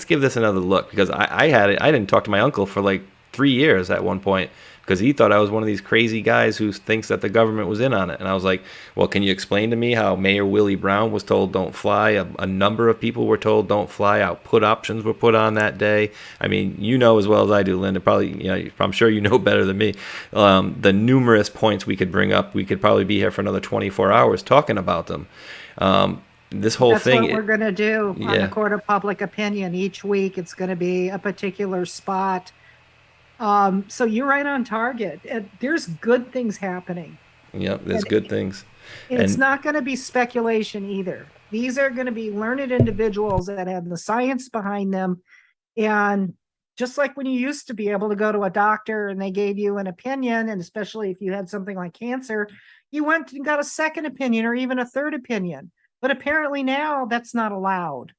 give this another look, because I didn't talk to my uncle for like 3 years at one point, because he thought I was one of these crazy guys who thinks that the government was in on it. And I was like, well, can you explain to me how Mayor Willie Brown was told don't fly? A number of people were told don't fly. Output options were put on that day. I mean, you know as well as I do, Linda, probably, I'm sure you know better than me, the numerous points we could bring up. We could probably be here for another 24 hours talking about them. This whole thing. That's what we're going to do on the Court of Public Opinion. Each week, it's going to be a particular spot. So you're right on target. There's good things happening. Yep, there's good things. It's not going to be speculation either. These are going to be learned individuals that have the science behind them. And just like when you used to be able to go to a doctor and they gave you an opinion, and especially if you had something like cancer, you went and got a second opinion or even a third opinion. But apparently now that's not allowed.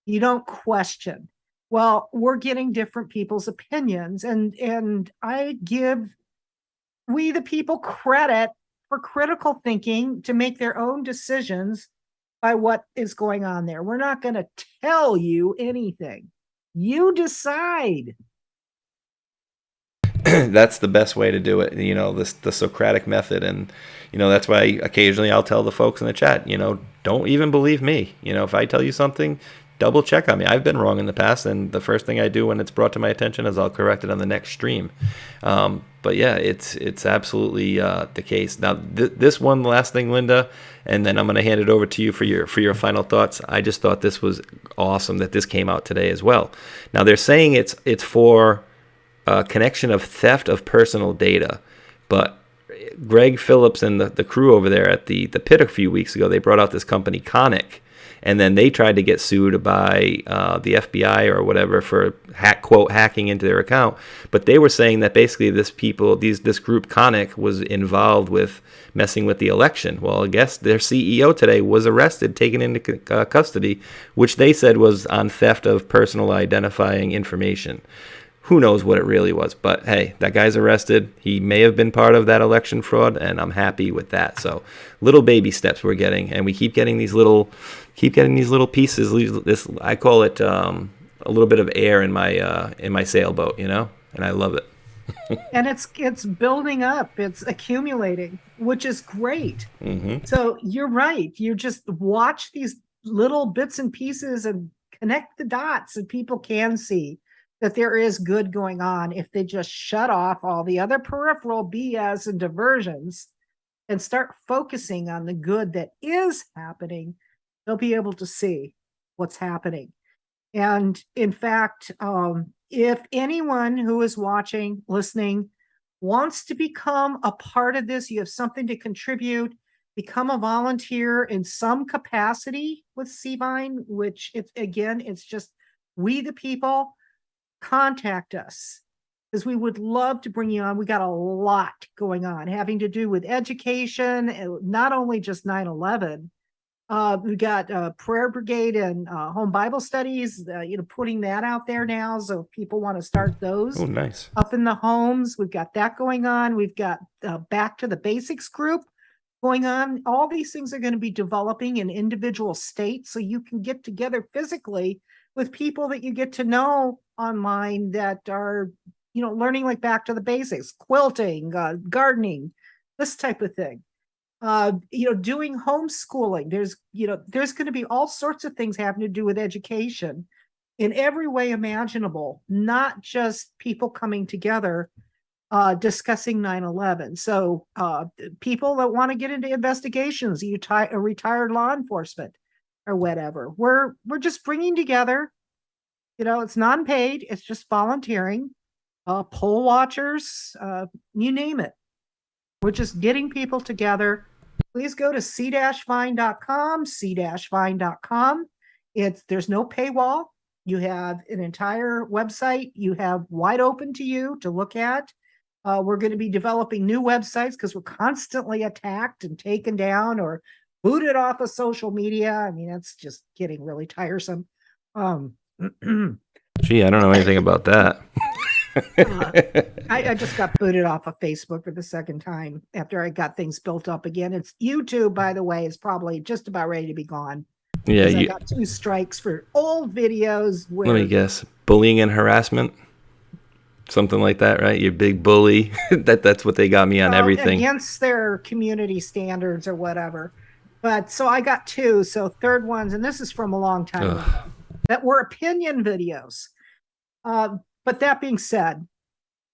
You don't question. Well, we're getting different people's opinions, and I give we the people credit for critical thinking to make their own decisions by what is going on there. We're not going to tell you anything. You decide. That's the best way to do it, the Socratic method. And that's why occasionally I'll tell the folks in the chat, don't even believe me. If I tell you something, double check on me. I've been wrong in the past, and the first thing I do when it's brought to my attention is I'll correct it on the next stream. But yeah, it's absolutely the case. Now, this one last thing, Linda, and then I'm going to hand it over to you for your final thoughts. I just thought this was awesome that this came out today as well. Now, they're saying it's for connection of theft of personal data, but Greg Phillips and the crew over there at the pit a few weeks ago, they brought out this company Conic, and then they tried to get sued by the FBI or whatever for quote hacking into their account. But they were saying that basically this group Conic was involved with messing with the election. Well, I guess their CEO today was arrested, taken into custody, which they said was on theft of personal identifying information. Who knows what it really was, but hey, that guy's arrested. He may have been part of that election fraud, and I'm happy with that. So, little baby steps we're getting, and we keep getting these little pieces. This, I call it a little bit of air in my sailboat, and I love it. And it's building up, it's accumulating, which is great. Mm-hmm. So you're right. You just watch these little bits and pieces and connect the dots, and people can see that there is good going on if they just shut off all the other peripheral BS and diversions and start focusing on the good that is happening. They'll be able to see what's happening. And in fact, if anyone who is watching, listening, wants to become a part of this, you have something to contribute, become a volunteer in some capacity with Cvine, which it's just we the people, contact us because we would love to bring you on. We got a lot going on having to do with education, not only just 9/11. We got prayer brigade and home Bible studies, putting that out there now. So if people want to start those nice. up in the homes, we've got that going on. We've got back to the basics group going on. All these things are going to be developing in individual states. So you can get together physically with people that you get to know online that are, learning like back to the basics, quilting, gardening, this type of thing. Doing homeschooling. There's going to be all sorts of things having to do with education in every way imaginable, not just people coming together, discussing 9/11. So people that want to get into investigations, retired law enforcement or whatever, we're just bringing together, it's non-paid, it's just volunteering, poll watchers, you name it. We're just getting people together. Please go to c-vine.com, c-vine.com. There's no paywall. You have an entire website. You have wide open to you to look at. We're going to be developing new websites because we're constantly attacked and taken down or booted off of social media. I mean, that's just getting really tiresome. Gee, I don't know anything about that. I just got booted off of Facebook for the second time after I got things built up again. It's YouTube, by the way, is probably just about ready to be gone. Yeah, I got 2 strikes for old videos. Let me guess, bullying and harassment, something like that, right? You big bully. That's what they got me on everything against their community standards or whatever. But so I got 2. So third ones, and this is from a long time ago, that were opinion videos. But that being said,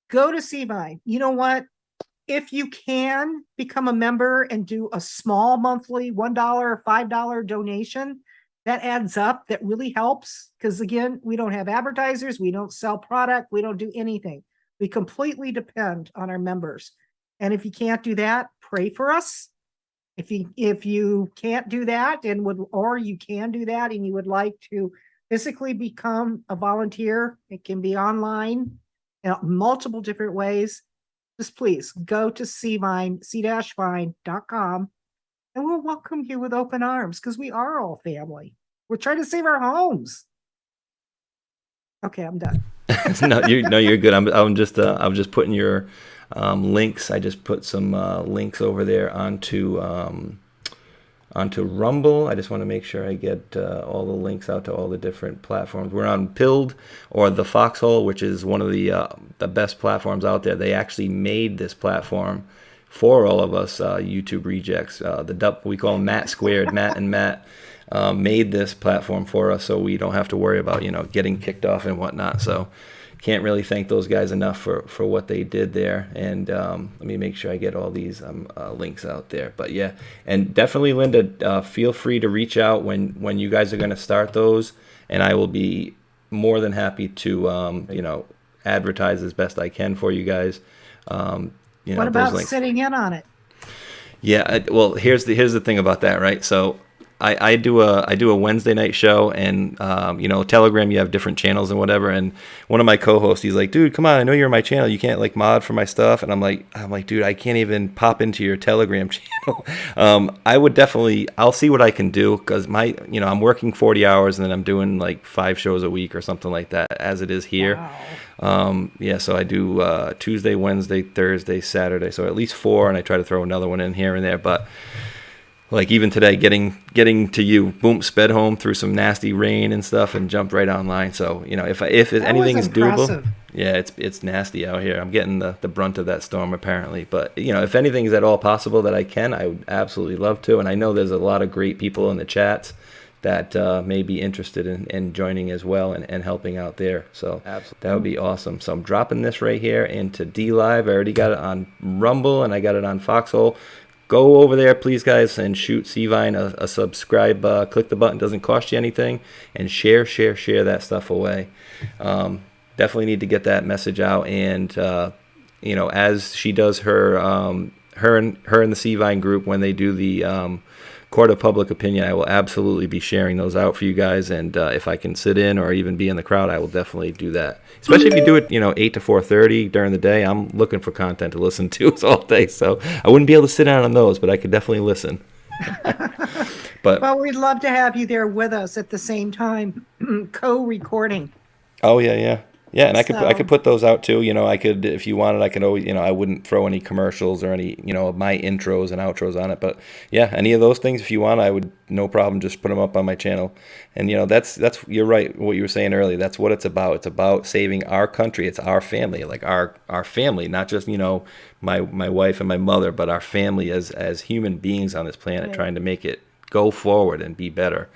go to Cvine. You know what? If you can become a member and do a small monthly $1 or $5 donation, that adds up. That really helps because, again, we don't have advertisers. We don't sell product. We don't do anything. We completely depend on our members. And if you can't do that, pray for us. If you can't do that or you can do that and you would like to physically become a volunteer, it can be online in multiple different ways. Just please go to Cvine, c-vine.com, and we'll welcome you with open arms because we are all family. We're trying to save our homes. Okay, I'm done. No, you're good. I'm just putting your links. I just put some links over there onto Rumble. I just want to make sure I get all the links out to all the different platforms. We're on Pilled or the Foxhole, which is one of the best platforms out there. They actually made this platform for all of us YouTube rejects. We call them Matt Squared. Matt and Matt made this platform for us, so we don't have to worry about getting kicked off and whatnot. So can't really thank those guys enough for what they did there. And let me make sure I get all these links out there. But yeah, and definitely, Linda, feel free to reach out when you guys are going to start those, and I will be more than happy to advertise as best I can for you guys. What about sitting in on it? Yeah, well, here's the thing about that, right? So I do a Wednesday night show, and Telegram, you have different channels and whatever. And one of my co-hosts, he's like, "Dude, come on, I know you're on my channel. You can't mod for my stuff." And I'm like, "Dude, I can't even pop into your Telegram channel." I'll see what I can do because I'm working 40 hours and then I'm doing like 5 shows a week or something like that as it is here. Wow. So I do Tuesday, Wednesday, Thursday, Saturday, so at least 4, and I try to throw another one in here and there, but. Like even today, getting to you, boom, sped home through some nasty rain and stuff, and jumped right online. So if anything is doable, yeah, it's nasty out here. I'm getting the brunt of that storm apparently. But if anything is at all possible that I can, I would absolutely love to. And I know there's a lot of great people in the chats that may be interested in joining as well and helping out there. So absolutely, that would be awesome. So I'm dropping this right here into D Live. I already got it on Rumble and I got it on Foxhole. Go over there, please, guys, and shoot Cvine a subscribe. Click the button; doesn't cost you anything, and share that stuff away. Definitely need to get that message out, and you know, as she does her her and the Cvine group, when they do the court of public opinion, I will absolutely be sharing those out for you guys. And if I can sit in or even be in the crowd, I will definitely do that. Especially if you do it, you know, 8 to 4:30 during the day. I'm looking for content to listen to all day, so I wouldn't be able to sit down on those, but I could definitely listen. But Well, we'd love to have you there with us at the same time, co-recording. oh yeah. And I So, could put those out too. You know, I could, if you wanted, I could always, you know, I wouldn't throw any commercials or any, you know, of my intros and outros on it. But yeah, any of those things, if you want, I would, no problem, just put them up on my channel. And you know, that's you're right. What you were saying earlier, that's what it's about. It's about saving our country. It's our family, like our family, not just, you know, my wife and my mother, but our family as human beings on this planet, right. trying to make it go forward and be better.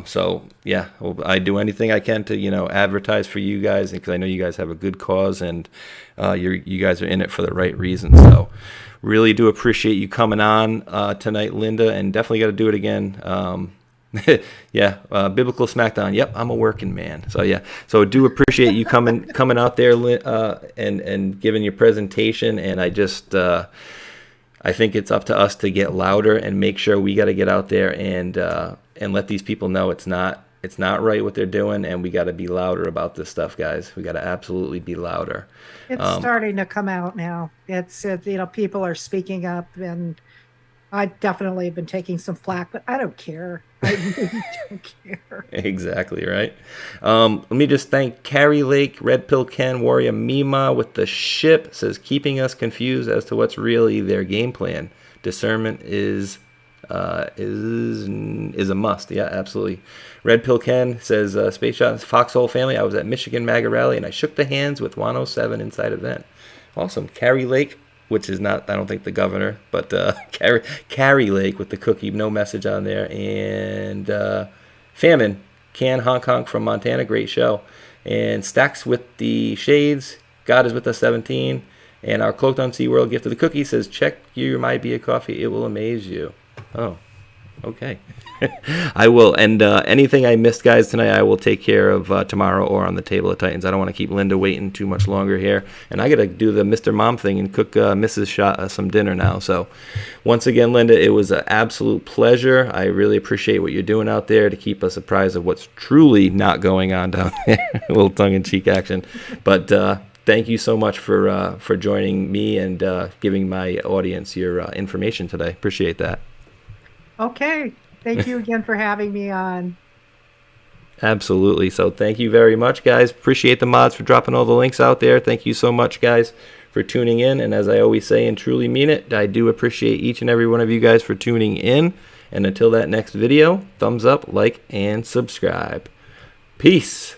So yeah, I do anything I can to, you know, advertise for you guys, because I know you guys have a good cause, and you guys are in it for the right reasons. So really do appreciate you coming on tonight, Linda, and definitely got to do it again. Yeah, Biblical Smackdown. Yep, I'm a working man. So yeah, so do appreciate you coming out there and giving your presentation. And I just I think it's up to us to get louder and make sure we got to get out there and let these people know it's not right what they're doing, and we got to be louder about this stuff, guys. We got to absolutely be louder. It's starting to come out now. It's you know, people are speaking up, and I definitely have been taking some flack, but I don't care. I really don't care. Exactly right. Let me just thank Carrie Lake, Red Pill Ken, Warrior Mima with the ship, says keeping us confused as to what's really their game plan. Discernment is a must. Yeah, absolutely. Red Pill Ken says Space Shot Foxhole family. I was at Michigan MAGA rally and I shook the hands with 107 inside event. Awesome. Carrie Lake, which is not, I don't think, the governor, but Carrie Lake with the cookie, no message on there. And Famine, Can Honk Honk from Montana, great show. And Stacks with the shades, God is with us 17. And our Cloaked on SeaWorld gift of the cookie says, check your My Beer coffee, it will amaze you. Oh, okay. I will. And anything I missed, guys, tonight, I will take care of tomorrow or on the Table of Titans. I don't want to keep Linda waiting too much longer here. And I got to do the Mr. Mom thing and cook Mrs. Shot some dinner now. So once again, Linda, it was an absolute pleasure. I really appreciate what you're doing out there to keep us apprised of what's truly not going on down there. A little tongue-in-cheek action. But thank you so much for joining me and giving my audience your information today. Appreciate that. Okay. Thank you again for having me on. Absolutely. So thank you very much, guys. Appreciate the mods for dropping all the links out there. Thank you so much, guys, for tuning in. And as I always say and truly mean it, I do appreciate each and every one of you guys for tuning in. And until that next video, thumbs up, like, and subscribe. Peace.